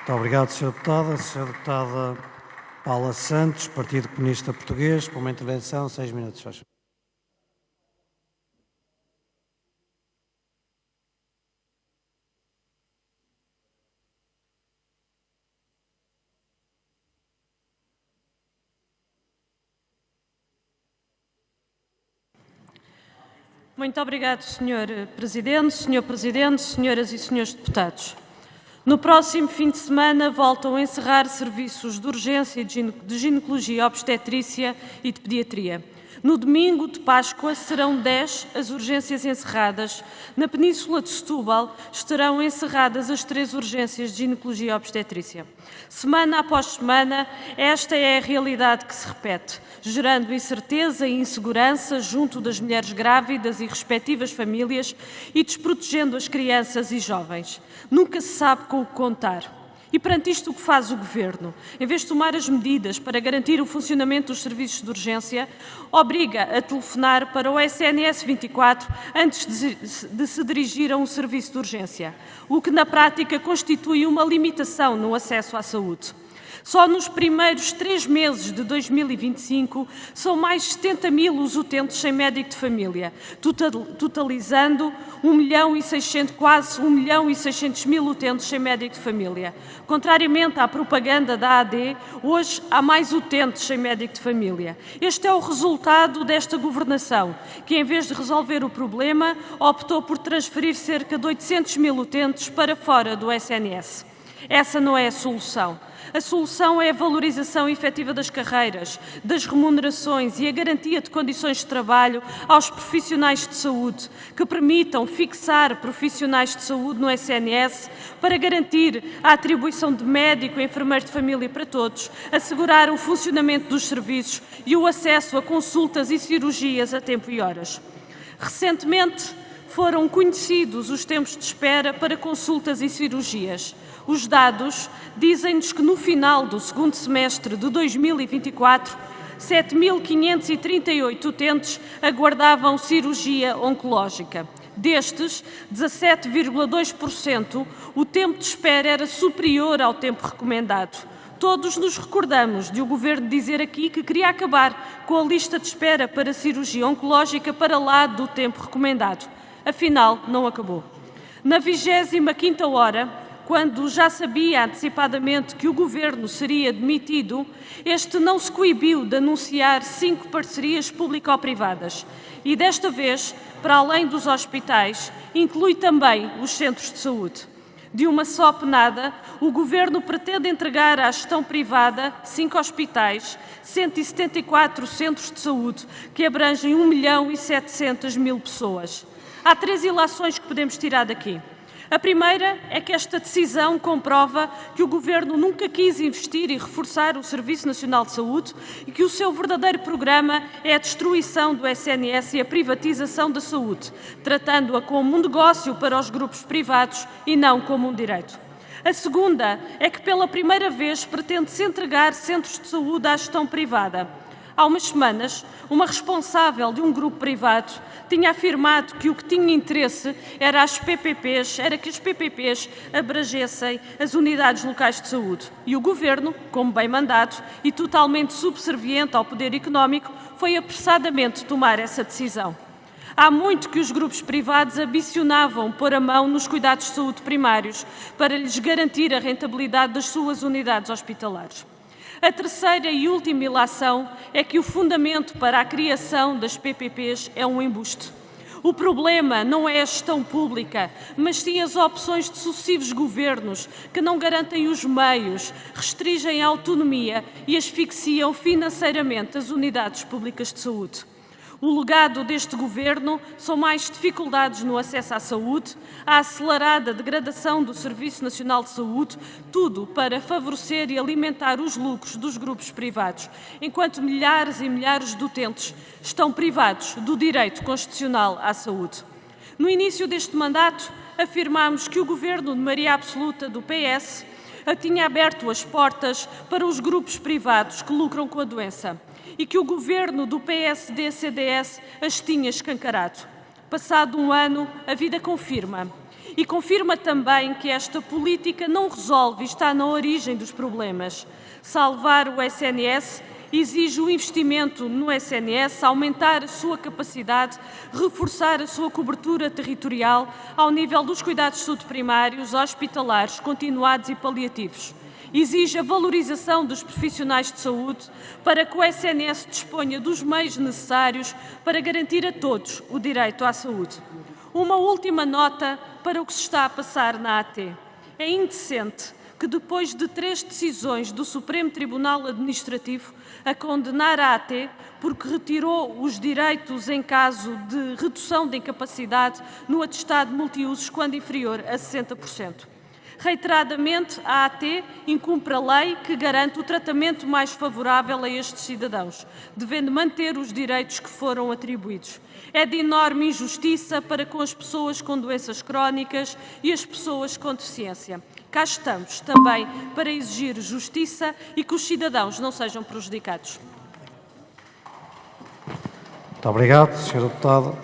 Muito obrigado, Sr. Deputado. A Sra. Deputada Paula Santos, Partido Comunista Português, para uma intervenção, 6 minutos. Faz. Muito obrigado, Sr. Presidente, Sr. Presidente, senhoras e senhores deputados. No próximo fim de semana voltam a encerrar serviços de urgência de ginecologia, obstetrícia e de pediatria. No domingo de Páscoa serão 10 as urgências encerradas. Na Península de Setúbal estarão encerradas as 3 urgências de ginecologia e obstetrícia. Semana após semana, esta é a realidade que se repete, gerando incerteza e insegurança junto das mulheres grávidas e respectivas famílias e desprotegendo as crianças e jovens. Nunca se sabe com o que contar. E perante isto, o que faz o Governo? Em vez de tomar as medidas para garantir o funcionamento dos serviços de urgência, obriga a telefonar para o SNS 24 antes de se dirigir a um serviço de urgência, o que na prática constitui uma limitação no acesso à saúde. Só nos primeiros 3 meses de 2025 são mais 70 mil os utentes sem médico de família, totalizando quase 1 milhão e 600 mil utentes sem médico de família. Contrariamente à propaganda da AD, hoje há mais utentes sem médico de família. Este é o resultado desta governação, que em vez de resolver o problema, optou por transferir cerca de 800 mil utentes para fora do SNS. Essa não é a solução. A solução é a valorização efetiva das carreiras, das remunerações e a garantia de condições de trabalho aos profissionais de saúde, que permitam fixar profissionais de saúde no SNS para garantir a atribuição de médico e enfermeiro de família para todos, assegurar o funcionamento dos serviços e o acesso a consultas e cirurgias a tempo e horas. Recentemente, foram conhecidos os tempos de espera para consultas e cirurgias. Os dados dizem-nos que no final do segundo semestre de 2024, 7.538 utentes aguardavam cirurgia oncológica. Destes, 17,2%, o tempo de espera era superior ao tempo recomendado. Todos nos recordamos de o Governo dizer aqui que queria acabar com a lista de espera para cirurgia oncológica para lá do tempo recomendado. Afinal, não acabou. Na 25ª hora, quando já sabia antecipadamente que o Governo seria demitido, este não se coibiu de anunciar 5 parcerias público-privadas e, desta vez, para além dos hospitais, inclui também os centros de saúde. De uma só penada, o Governo pretende entregar à gestão privada 5 hospitais, 174 centros de saúde, que abrangem 1.700.000 pessoas. Há 3 ilações que podemos tirar daqui. A primeira é que esta decisão comprova que o Governo nunca quis investir e reforçar o Serviço Nacional de Saúde e que o seu verdadeiro programa é a destruição do SNS e a privatização da saúde, tratando-a como um negócio para os grupos privados e não como um direito. A segunda é que pela primeira vez pretende-se entregar centros de saúde à gestão privada. Há umas semanas, uma responsável de um grupo privado tinha afirmado que o que tinha interesse era que as PPPs abrangessem as unidades locais de saúde. E o Governo, como bem mandado e totalmente subserviente ao poder económico, foi apressadamente tomar essa decisão. Há muito que os grupos privados ambicionavam pôr a mão nos cuidados de saúde primários para lhes garantir a rentabilidade das suas unidades hospitalares. A terceira e última ilação é que o fundamento para a criação das PPPs é um embuste. O problema não é a gestão pública, mas sim as opções de sucessivos governos que não garantem os meios, restringem a autonomia e asfixiam financeiramente as unidades públicas de saúde. O legado deste Governo são mais dificuldades no acesso à saúde, a acelerada degradação do Serviço Nacional de Saúde, tudo para favorecer e alimentar os lucros dos grupos privados, enquanto milhares e milhares de utentes estão privados do direito constitucional à saúde. No início deste mandato, afirmámos que o Governo de maioria absoluta do PS tinha aberto as portas para os grupos privados que lucram com a doença e que o Governo do PSD-CDS as tinha escancarado. Passado um ano, a vida confirma. E confirma também que esta política não resolve e está na origem dos problemas. Salvar o SNS exige o investimento no SNS, aumentar a sua capacidade, reforçar a sua cobertura territorial ao nível dos cuidados de saúde primários, hospitalares, continuados e paliativos. Exige a valorização dos profissionais de saúde para que o SNS disponha dos meios necessários para garantir a todos o direito à saúde. Uma última nota para o que se está a passar na AT. É indecente que depois de 3 decisões do Supremo Tribunal Administrativo a condenar a AT porque retirou os direitos em caso de redução de incapacidade no atestado multiusos quando inferior a 60%. Reiteradamente, a AT incumpre a lei que garante o tratamento mais favorável a estes cidadãos, devendo manter os direitos que foram atribuídos. É de enorme injustiça para com as pessoas com doenças crónicas e as pessoas com deficiência. Cá estamos também para exigir justiça e que os cidadãos não sejam prejudicados. Muito obrigado, Sra. Deputada.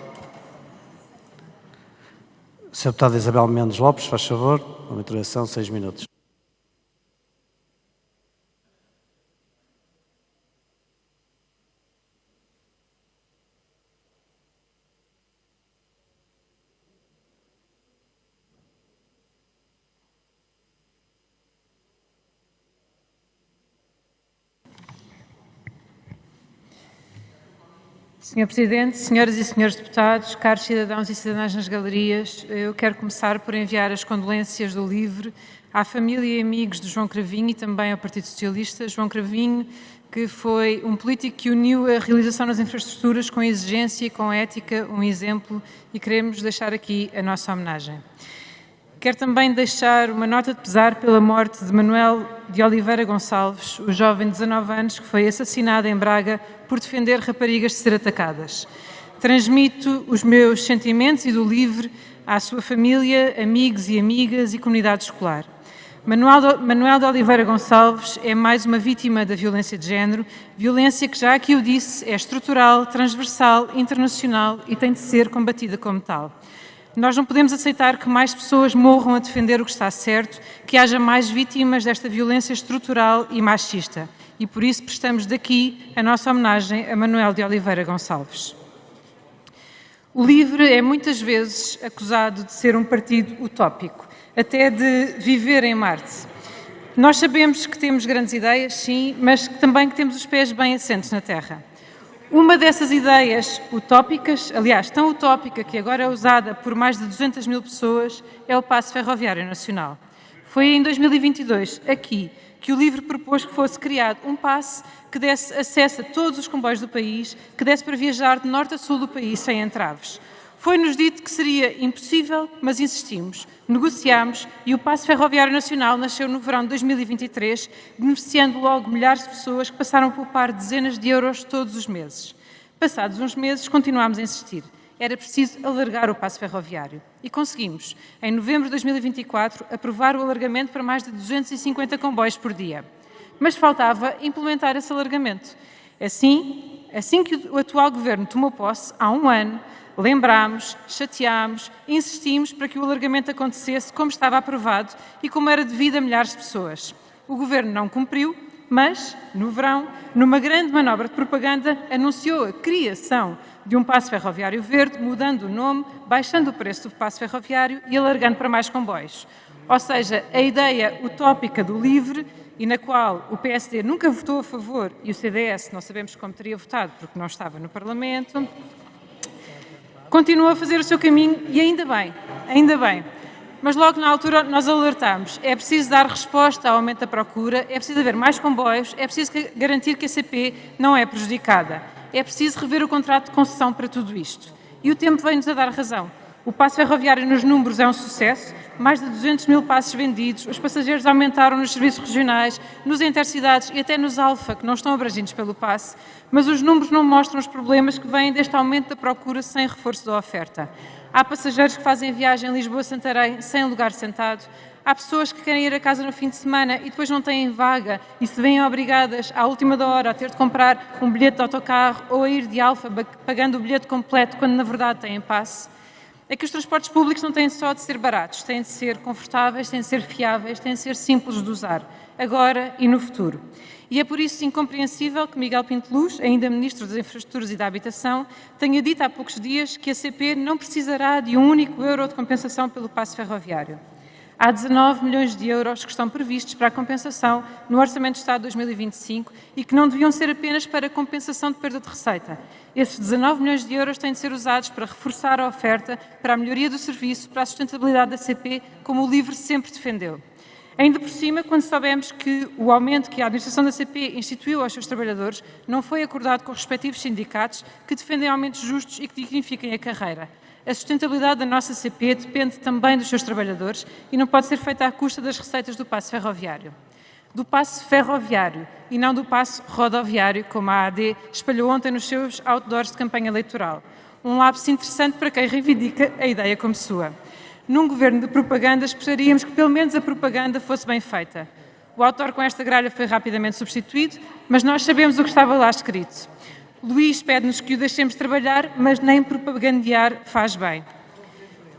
Sra. Deputada Isabel Mendes Lopes, faz favor, uma intervenção de 6 minutos. Sr. Presidente, senhoras e senhores deputados, caros cidadãos e cidadãs nas galerias, eu quero começar por enviar as condolências do LIVRE à família e amigos de João Cravinho e também ao Partido Socialista. João Cravinho, que foi um político que uniu a realização das infraestruturas com exigência e com ética, um exemplo, e queremos deixar aqui a nossa homenagem. Quero também deixar uma nota de pesar pela morte de Manuel de Oliveira Gonçalves, o jovem de 19 anos que foi assassinado em Braga por defender raparigas de ser atacadas. Transmito os meus sentimentos e do LIVRE à sua família, amigos e amigas e comunidade escolar. Manuel de Oliveira Gonçalves é mais uma vítima da violência de género, violência que, já aqui o disse, é estrutural, transversal, internacional e tem de ser combatida como tal. Nós não podemos aceitar que mais pessoas morram a defender o que está certo, que haja mais vítimas desta violência estrutural e machista. E por isso prestamos daqui a nossa homenagem a Manuel de Oliveira Gonçalves. O LIVRE é muitas vezes acusado de ser um partido utópico, até de viver em Marte. Nós sabemos que temos grandes ideias, sim, mas também que temos os pés bem assentes na Terra. Uma dessas ideias utópicas, aliás, tão utópica que agora é usada por mais de 200 mil pessoas, é o Passo Ferroviário Nacional. Foi em 2022, aqui, que o LIVRE propôs que fosse criado um passe que desse acesso a todos os comboios do país, que desse para viajar de norte a sul do país sem entraves. Foi-nos dito que seria impossível, mas insistimos, negociámos e o Passo Ferroviário Nacional nasceu no verão de 2023, beneficiando logo milhares de pessoas que passaram a poupar dezenas de euros todos os meses. Passados uns meses, continuámos a insistir. Era preciso alargar o passo ferroviário. E conseguimos, em novembro de 2024, aprovar o alargamento para mais de 250 comboios por dia. Mas faltava implementar esse alargamento. Assim que o atual Governo tomou posse, há um ano, lembrámos, chateámos, insistimos para que o alargamento acontecesse como estava aprovado e como era devido a milhares de pessoas. O Governo não cumpriu, mas, no verão, numa grande manobra de propaganda, anunciou a criação de um passo ferroviário verde, mudando o nome, baixando o preço do passo ferroviário e alargando para mais comboios. Ou seja, a ideia utópica do LIVRE, e na qual o PSD nunca votou a favor e o CDS não sabemos como teria votado porque não estava no Parlamento, continua a fazer o seu caminho e ainda bem. Mas logo na altura nós alertámos, é preciso dar resposta ao aumento da procura, é preciso haver mais comboios, é preciso garantir que a CP não é prejudicada, é preciso rever o contrato de concessão para tudo isto. E o tempo vem-nos a dar razão. O passo ferroviário nos números é um sucesso, mais de 200 mil passos vendidos, os passageiros aumentaram nos serviços regionais, nos intercidades e até nos Alfa, que não estão abrangidos pelo passe, mas os números não mostram os problemas que vêm deste aumento da procura sem reforço da oferta. Há passageiros que fazem viagem Lisboa-Santarém sem lugar sentado, há pessoas que querem ir a casa no fim de semana e depois não têm vaga e se veem obrigadas à última da hora a ter de comprar um bilhete de autocarro ou a ir de Alfa pagando o bilhete completo quando na verdade têm passe. É que os transportes públicos não têm só de ser baratos, têm de ser confortáveis, têm de ser fiáveis, têm de ser simples de usar, agora e no futuro. E é por isso incompreensível que Miguel Pinto Luz, ainda Ministro das Infraestruturas e da Habitação, tenha dito há poucos dias que a CP não precisará de um único euro de compensação pelo passo ferroviário. Há 19 milhões de euros que estão previstos para a compensação no Orçamento de Estado de 2025 e que não deviam ser apenas para compensação de perda de receita. Esses 19 milhões de euros têm de ser usados para reforçar a oferta, para a melhoria do serviço, para a sustentabilidade da CP, como o LIVRE sempre defendeu. Ainda por cima, quando soubemos que o aumento que a administração da CP instituiu aos seus trabalhadores não foi acordado com os respectivos sindicatos que defendem aumentos justos e que dignifiquem a carreira. A sustentabilidade da nossa CP depende também dos seus trabalhadores e não pode ser feita à custa das receitas do passo ferroviário. Do passo ferroviário e não do passo rodoviário, como a AD espalhou ontem nos seus outdoors de campanha eleitoral. Um lapso interessante para quem reivindica a ideia como sua. Num governo de propaganda, esperaríamos que pelo menos a propaganda fosse bem feita. O autor com esta gralha foi rapidamente substituído, mas nós sabemos o que estava lá escrito. Luís pede-nos que o deixemos trabalhar, mas nem propagandear faz bem.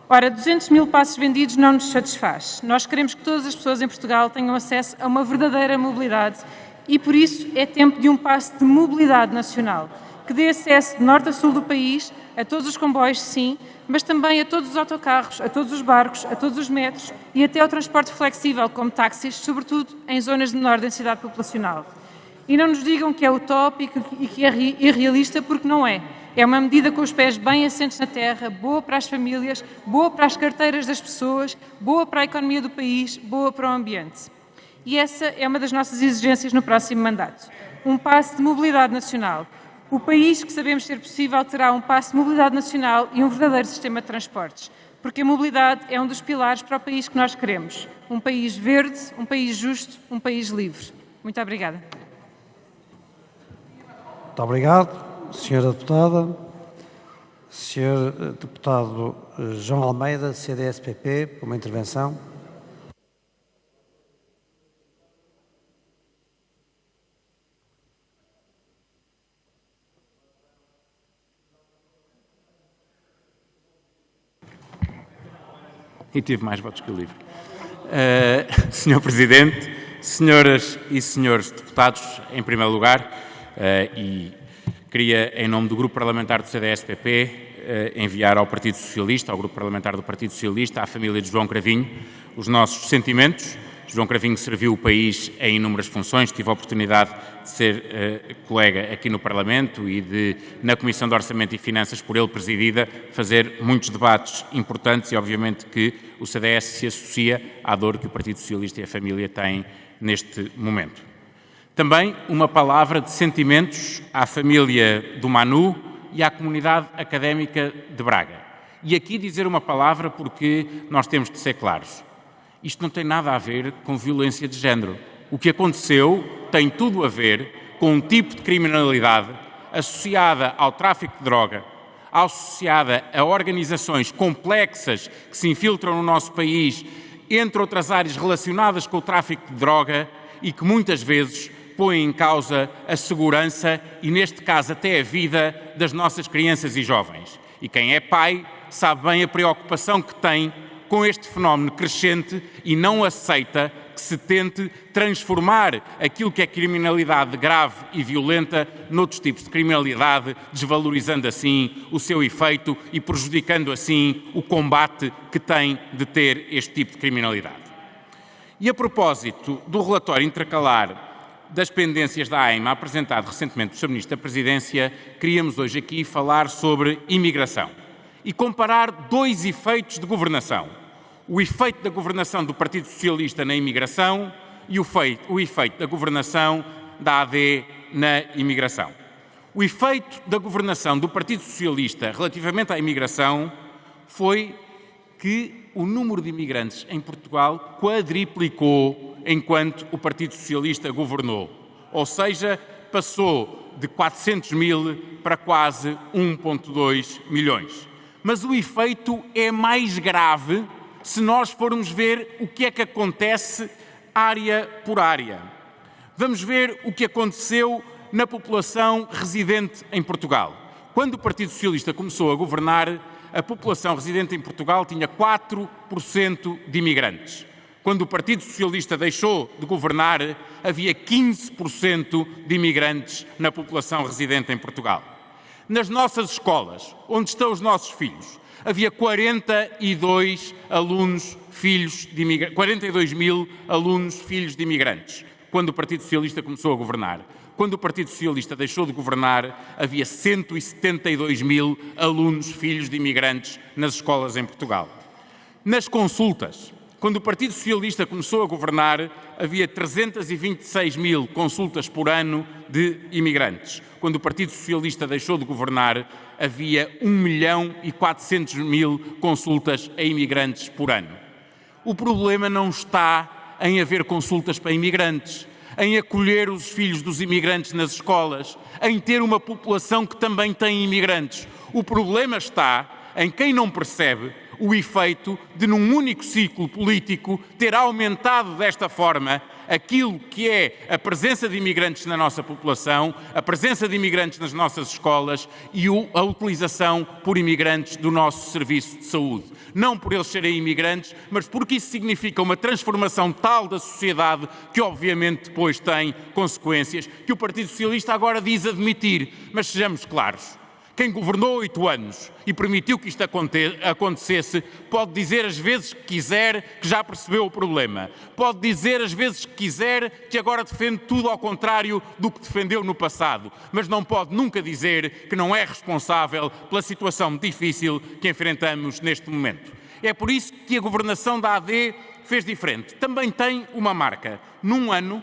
Ora, 200 mil passos vendidos não nos satisfaz. Nós queremos que todas as pessoas em Portugal tenham acesso a uma verdadeira mobilidade e, por isso, é tempo de um passo de mobilidade nacional, que dê acesso de norte a sul do país, a todos os comboios, sim, mas também a todos os autocarros, a todos os barcos, a todos os metros e até ao transporte flexível, como táxis, sobretudo em zonas de menor densidade populacional. E não nos digam que é utópico e que é irrealista, porque não é. É uma medida com os pés bem assentes na terra, boa para as famílias, boa para as carteiras das pessoas, boa para a economia do país, boa para o ambiente. E essa é uma das nossas exigências no próximo mandato. Um passe de mobilidade nacional. O país que sabemos ser possível terá um passe de mobilidade nacional e um verdadeiro sistema de transportes, porque a mobilidade é um dos pilares para o país que nós queremos. Um país verde, um país justo, um país livre. Muito obrigada. Muito obrigado, Senhora Deputada. Senhor Deputado João Almeida, CDS-PP, por uma intervenção. E tive mais votos que o livre. Senhor Presidente, senhoras e senhores deputados, em primeiro lugar, e queria, em nome do Grupo Parlamentar do CDS-PP, enviar ao Partido Socialista, ao Grupo Parlamentar do Partido Socialista, à família de João Cravinho, os nossos sentimentos. João Cravinho serviu o país em inúmeras funções, tive a oportunidade de ser colega aqui no Parlamento e de, na Comissão de Orçamento e Finanças, por ele presidida, fazer muitos debates importantes e, obviamente, que o CDS se associa à dor que o Partido Socialista e a família têm neste momento. Também uma palavra de sentimentos à família do Manu e à comunidade académica de Braga. E aqui dizer uma palavra porque nós temos de ser claros. Isto não tem nada a ver com violência de género. O que aconteceu tem tudo a ver com um tipo de criminalidade associada ao tráfico de droga, associada a organizações complexas que se infiltram no nosso país, entre outras áreas relacionadas com o tráfico de droga e que muitas vezes põem em causa a segurança e, neste caso, até a vida das nossas crianças e jovens. E quem é pai sabe bem a preocupação que tem com este fenómeno crescente e não aceita que se tente transformar aquilo que é criminalidade grave e violenta noutros tipos de criminalidade, desvalorizando assim o seu efeito e prejudicando assim o combate que tem de ter este tipo de criminalidade. E a propósito do relatório intercalar das pendências da AIMA apresentado recentemente pelo Sr. Ministro da Presidência, queríamos hoje aqui falar sobre imigração e comparar dois efeitos de governação. O efeito da governação do Partido Socialista na imigração e o efeito da governação da AD na imigração. O efeito da governação do Partido Socialista relativamente à imigração foi que o número de imigrantes em Portugal quadriplicou enquanto o Partido Socialista governou. Ou seja, passou de 400 mil para quase 1,2 milhões. Mas o efeito é mais grave se nós formos ver o que é que acontece área por área. Vamos ver o que aconteceu na população residente em Portugal. Quando o Partido Socialista começou a governar, a população residente em Portugal tinha 4% de imigrantes. Quando o Partido Socialista deixou de governar, havia 15% de imigrantes na população residente em Portugal. Nas nossas escolas, onde estão os nossos filhos, havia 42 mil alunos filhos de imigrantes, quando o Partido Socialista começou a governar. Quando o Partido Socialista deixou de governar, havia 172 mil alunos filhos de imigrantes nas escolas em Portugal. Nas consultas, quando o Partido Socialista começou a governar, havia 326 mil consultas por ano de imigrantes. Quando o Partido Socialista deixou de governar, havia 1.400.000 consultas a imigrantes por ano. O problema não está em haver consultas para imigrantes, em acolher os filhos dos imigrantes nas escolas, em ter uma população que também tem imigrantes. O problema está em quem não percebe o efeito de, num único ciclo político, ter aumentado desta forma aquilo que é a presença de imigrantes na nossa população, a presença de imigrantes nas nossas escolas e a utilização por imigrantes do nosso serviço de saúde. Não por eles serem imigrantes, mas porque isso significa uma transformação tal da sociedade que obviamente depois tem consequências que o Partido Socialista agora diz admitir. Mas sejamos claros, Quem governou 8 anos e permitiu que isto acontecesse pode dizer as vezes que quiser que já percebeu o problema. Pode dizer as vezes que quiser que agora defende tudo ao contrário do que defendeu no passado. Mas não pode nunca dizer que não é responsável pela situação difícil que enfrentamos neste momento. É por isso que a governação da AD fez diferente. Também tem uma marca. Num ano,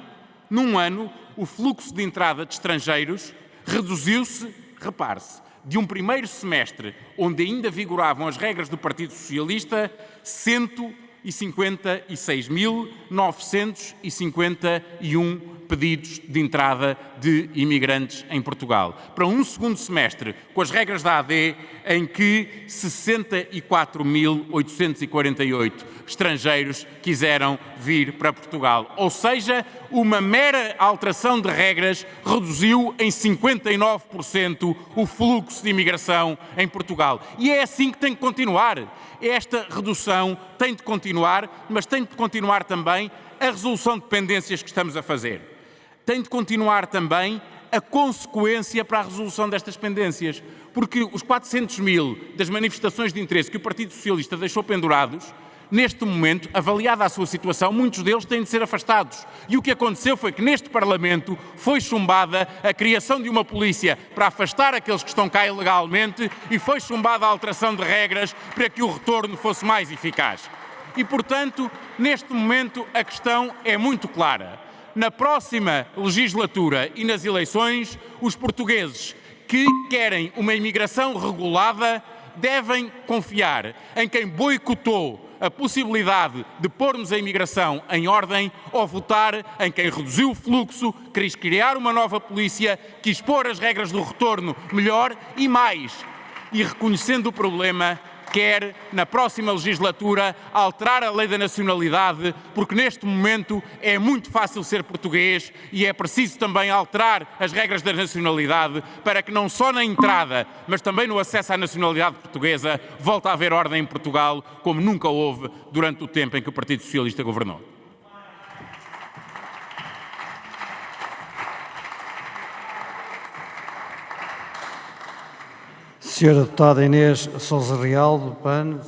o fluxo de entrada de estrangeiros reduziu-se, repare-se, de um primeiro semestre, onde ainda vigoravam as regras do Partido Socialista, 156.951 pedidos de entrada de imigrantes em Portugal, para um segundo semestre, com as regras da AD, em que 64.848 estrangeiros quiseram vir para Portugal. Ou seja, uma mera alteração de regras reduziu em 59% o fluxo de imigração em Portugal. E é assim que tem que continuar. Esta redução tem de continuar, mas tem de continuar também a resolução de pendências que estamos a fazer. Tem de continuar também a consequência para a resolução destas pendências, porque os 400 mil das manifestações de interesse que o Partido Socialista deixou pendurados, neste momento, avaliada a sua situação, muitos deles têm de ser afastados. E o que aconteceu foi que neste Parlamento foi chumbada a criação de uma polícia para afastar aqueles que estão cá ilegalmente e foi chumbada a alteração de regras para que o retorno fosse mais eficaz. E, portanto, neste momento a questão é muito clara. Na próxima legislatura e nas eleições, os portugueses que querem uma imigração regulada devem confiar em quem boicotou a possibilidade de pormos a imigração em ordem ou votar em quem reduziu o fluxo, quis criar uma nova polícia, quis pôr as regras do retorno melhor e mais. E reconhecendo o problema, quer, na próxima legislatura, alterar a lei da nacionalidade, porque neste momento é muito fácil ser português e é preciso também alterar as regras da nacionalidade para que não só na entrada, mas também no acesso à nacionalidade portuguesa, volte a haver ordem em Portugal, como nunca houve durante o tempo em que o Partido Socialista governou. Senhora Deputada Inês Sousa Real, do PAN,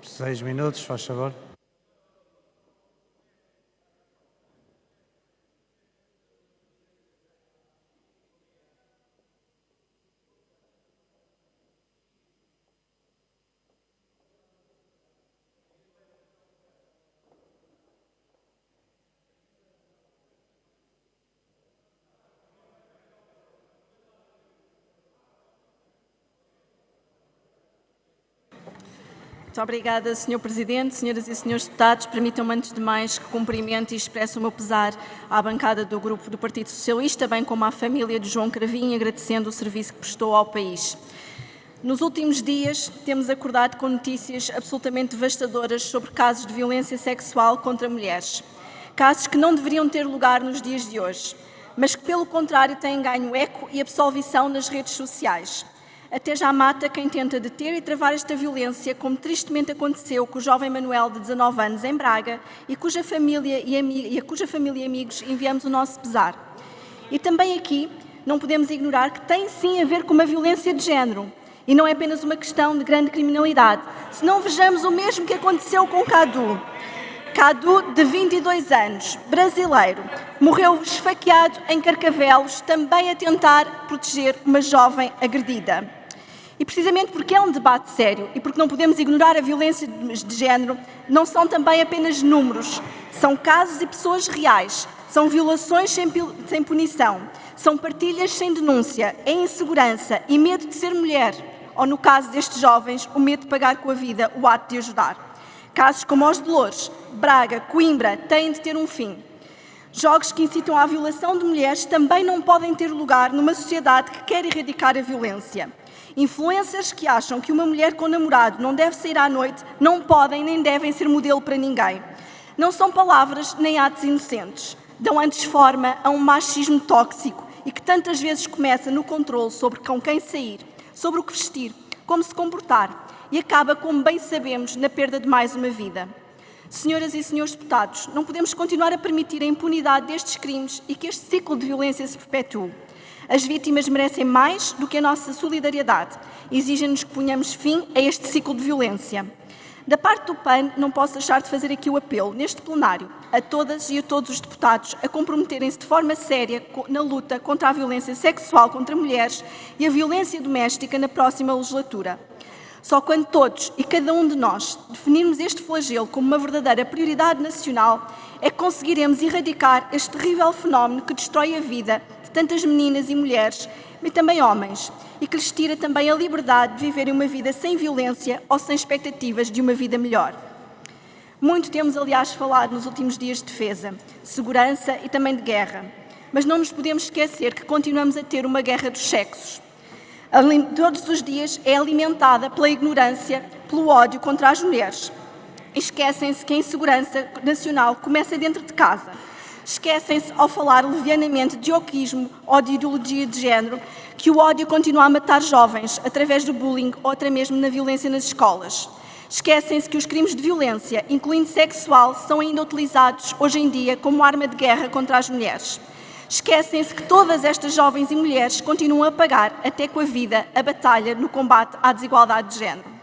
6 minutos, faz favor. Muito obrigada, Sr. Presidente. Senhoras e senhores deputados, permitam-me antes de mais que cumprimente e expresse o meu pesar à bancada do Grupo do Partido Socialista, bem como à família de João Cravinho, agradecendo o serviço que prestou ao país. Nos últimos dias, temos acordado com notícias absolutamente devastadoras sobre casos de violência sexual contra mulheres. Casos que não deveriam ter lugar nos dias de hoje, mas que, pelo contrário, têm ganho eco e absolvição nas redes sociais. Até já mata quem tenta deter e travar esta violência, como tristemente aconteceu com o jovem Manuel, de 19 anos, em Braga, e a cuja família e amigos enviamos o nosso pesar. E também aqui não podemos ignorar que tem sim a ver com uma violência de género, e não é apenas uma questão de grande criminalidade. Se não vejamos o mesmo que aconteceu com Cadu. Cadu, de 22 anos, brasileiro, morreu esfaqueado em Carcavelos, também a tentar proteger uma jovem agredida. E precisamente porque é um debate sério e porque não podemos ignorar a violência de género, não são também apenas números, são casos e pessoas reais, são violações sem punição, são partilhas sem denúncia, é insegurança e medo de ser mulher, ou no caso destes jovens, o medo de pagar com a vida o ato de ajudar. Casos como os de Loures, Braga, Coimbra, têm de ter um fim. Jogos que incitam à violação de mulheres também não podem ter lugar numa sociedade que quer erradicar a violência. Influencers que acham que uma mulher com namorado não deve sair à noite não podem nem devem ser modelo para ninguém. Não são palavras nem atos inocentes. Dão antes forma a um machismo tóxico e que tantas vezes começa no controle sobre com quem sair, sobre o que vestir, como se comportar e acaba, como bem sabemos, na perda de mais uma vida. Senhoras e senhores deputados, não podemos continuar a permitir a impunidade destes crimes e que este ciclo de violência se perpetue. As vítimas merecem mais do que a nossa solidariedade. Exigem-nos que ponhamos fim a este ciclo de violência. Da parte do PAN, não posso deixar de fazer aqui o apelo, neste plenário, a todas e a todos os deputados a comprometerem-se de forma séria na luta contra a violência sexual contra mulheres e a violência doméstica na próxima legislatura. Só quando todos e cada um de nós definirmos este flagelo como uma verdadeira prioridade nacional é que conseguiremos erradicar este terrível fenómeno que destrói a vida de tantas meninas e mulheres, mas também homens, e que lhes tira também a liberdade de viverem uma vida sem violência ou sem expectativas de uma vida melhor. Muito temos, aliás, falado nos últimos dias de defesa, segurança e também de guerra, mas não nos podemos esquecer que continuamos a ter uma guerra dos sexos. Todos os dias é alimentada pela ignorância, pelo ódio contra as mulheres. Esquecem-se que a insegurança nacional começa dentro de casa. Esquecem-se, ao falar levianamente de wokeismo ou de ideologia de género, que o ódio continua a matar jovens através do bullying ou até mesmo na violência nas escolas. Esquecem-se que os crimes de violência, incluindo sexual, são ainda utilizados hoje em dia como arma de guerra contra as mulheres. Esquecem-se que todas estas jovens e mulheres continuam a pagar, até com a vida, a batalha no combate à desigualdade de género.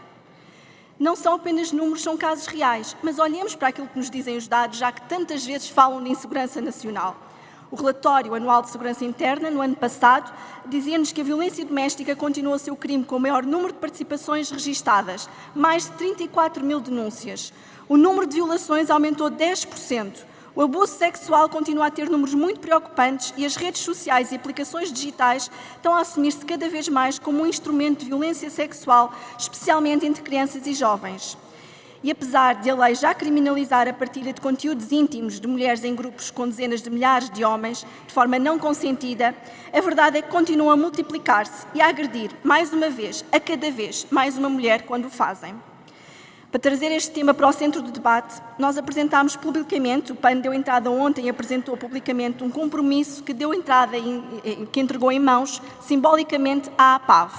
Não são apenas números, são casos reais, mas olhemos para aquilo que nos dizem os dados, já que tantas vezes falam de insegurança nacional. O relatório anual de segurança interna, no ano passado, dizia-nos que a violência doméstica continua a ser o crime com o maior número de participações registadas, mais de 34 mil denúncias. O número de violações aumentou 10%. O abuso sexual continua a ter números muito preocupantes e as redes sociais e aplicações digitais estão a assumir-se cada vez mais como um instrumento de violência sexual, especialmente entre crianças e jovens. E apesar de a lei já criminalizar a partilha de conteúdos íntimos de mulheres em grupos com dezenas de milhares de homens, de forma não consentida, a verdade é que continuam a multiplicar-se e a agredir, mais uma vez, a cada vez, mais uma mulher quando o fazem. Para trazer este tema para o centro do debate, nós apresentámos publicamente, o PAN deu entrada ontem e apresentou publicamente um compromisso que deu entrada, que entregou em mãos, simbolicamente, à APAV.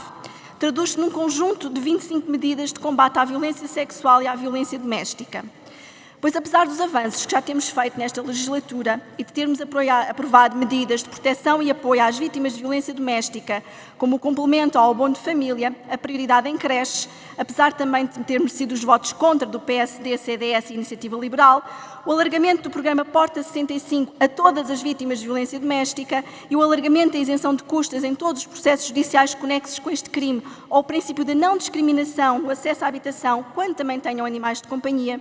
Traduz-se num conjunto de 25 medidas de combate à violência sexual e à violência doméstica. Pois, apesar dos avanços que já temos feito nesta legislatura e de termos aprovado medidas de proteção e apoio às vítimas de violência doméstica, como o complemento ao abono de família, a prioridade em creches, apesar também de ter merecido os votos contra do PSD, CDS e Iniciativa Liberal, o alargamento do programa Porta 65 a todas as vítimas de violência doméstica e o alargamento da isenção de custas em todos os processos judiciais conexos com este crime, ou o princípio da não discriminação no acesso à habitação, quando também tenham animais de companhia,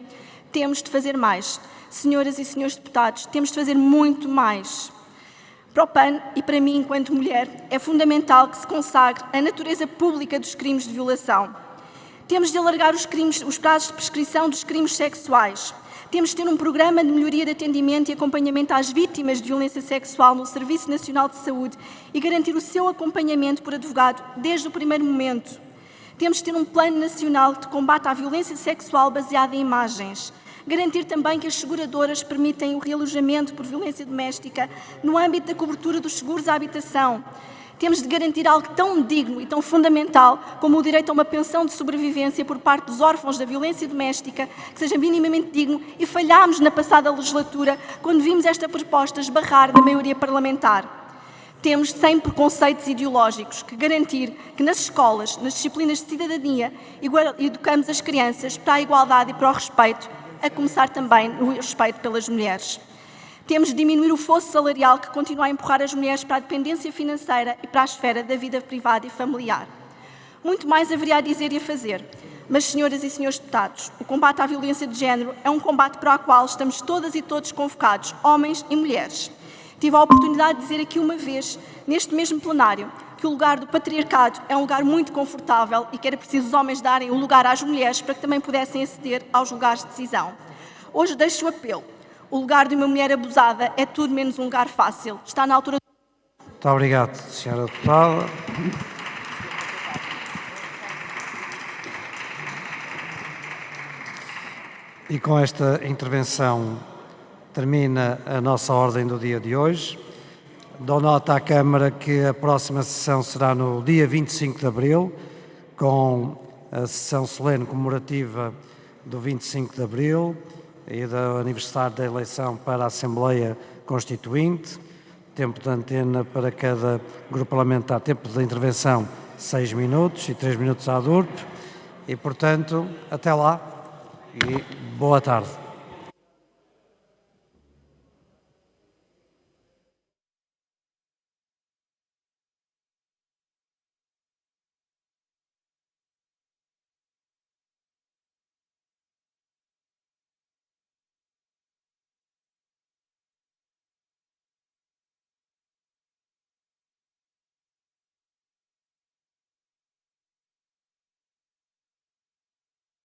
temos de fazer mais. Senhoras e senhores deputados, temos de fazer muito mais. Para o PAN e para mim, enquanto mulher, é fundamental que se consagre a natureza pública dos crimes de violação. Temos de alargar os prazos de prescrição dos crimes sexuais. Temos de ter um programa de melhoria de atendimento e acompanhamento às vítimas de violência sexual no Serviço Nacional de Saúde e garantir o seu acompanhamento por advogado desde o primeiro momento. Temos de ter um plano nacional de combate à violência sexual baseado em imagens. Garantir também que as seguradoras permitem o realojamento por violência doméstica no âmbito da cobertura dos seguros à habitação. Temos de garantir algo tão digno e tão fundamental como o direito a uma pensão de sobrevivência por parte dos órfãos da violência doméstica, que seja minimamente digno, e falhámos na passada legislatura quando vimos esta proposta esbarrar na maioria parlamentar. Temos, sem preconceitos ideológicos, que garantir que nas escolas, nas disciplinas de cidadania, educamos as crianças para a igualdade e para o respeito, a começar também no respeito pelas mulheres. Temos de diminuir o fosso salarial que continua a empurrar as mulheres para a dependência financeira e para a esfera da vida privada e familiar. Muito mais haveria a dizer e a fazer, mas, senhoras e senhores deputados, o combate à violência de género é um combate para o qual estamos todas e todos convocados, homens e mulheres. Tive a oportunidade de dizer aqui uma vez, neste mesmo plenário, que o lugar do patriarcado é um lugar muito confortável e que era preciso os homens darem o lugar às mulheres para que também pudessem aceder aos lugares de decisão. Hoje deixo o apelo. O lugar de uma mulher abusada é tudo menos um lugar fácil. Está na altura... Muito obrigado, Sra. Deputada. E com esta intervenção termina a nossa ordem do dia de hoje. Dou nota à Câmara que a próxima sessão será no dia 25 de abril, com a sessão solene comemorativa do 25 de abril e do aniversário da eleição para a Assembleia Constituinte. tempo de antena para cada grupo parlamentar, tempo de intervenção 6 minutos e 3 minutos à DURP. E, portanto, até lá e boa tarde.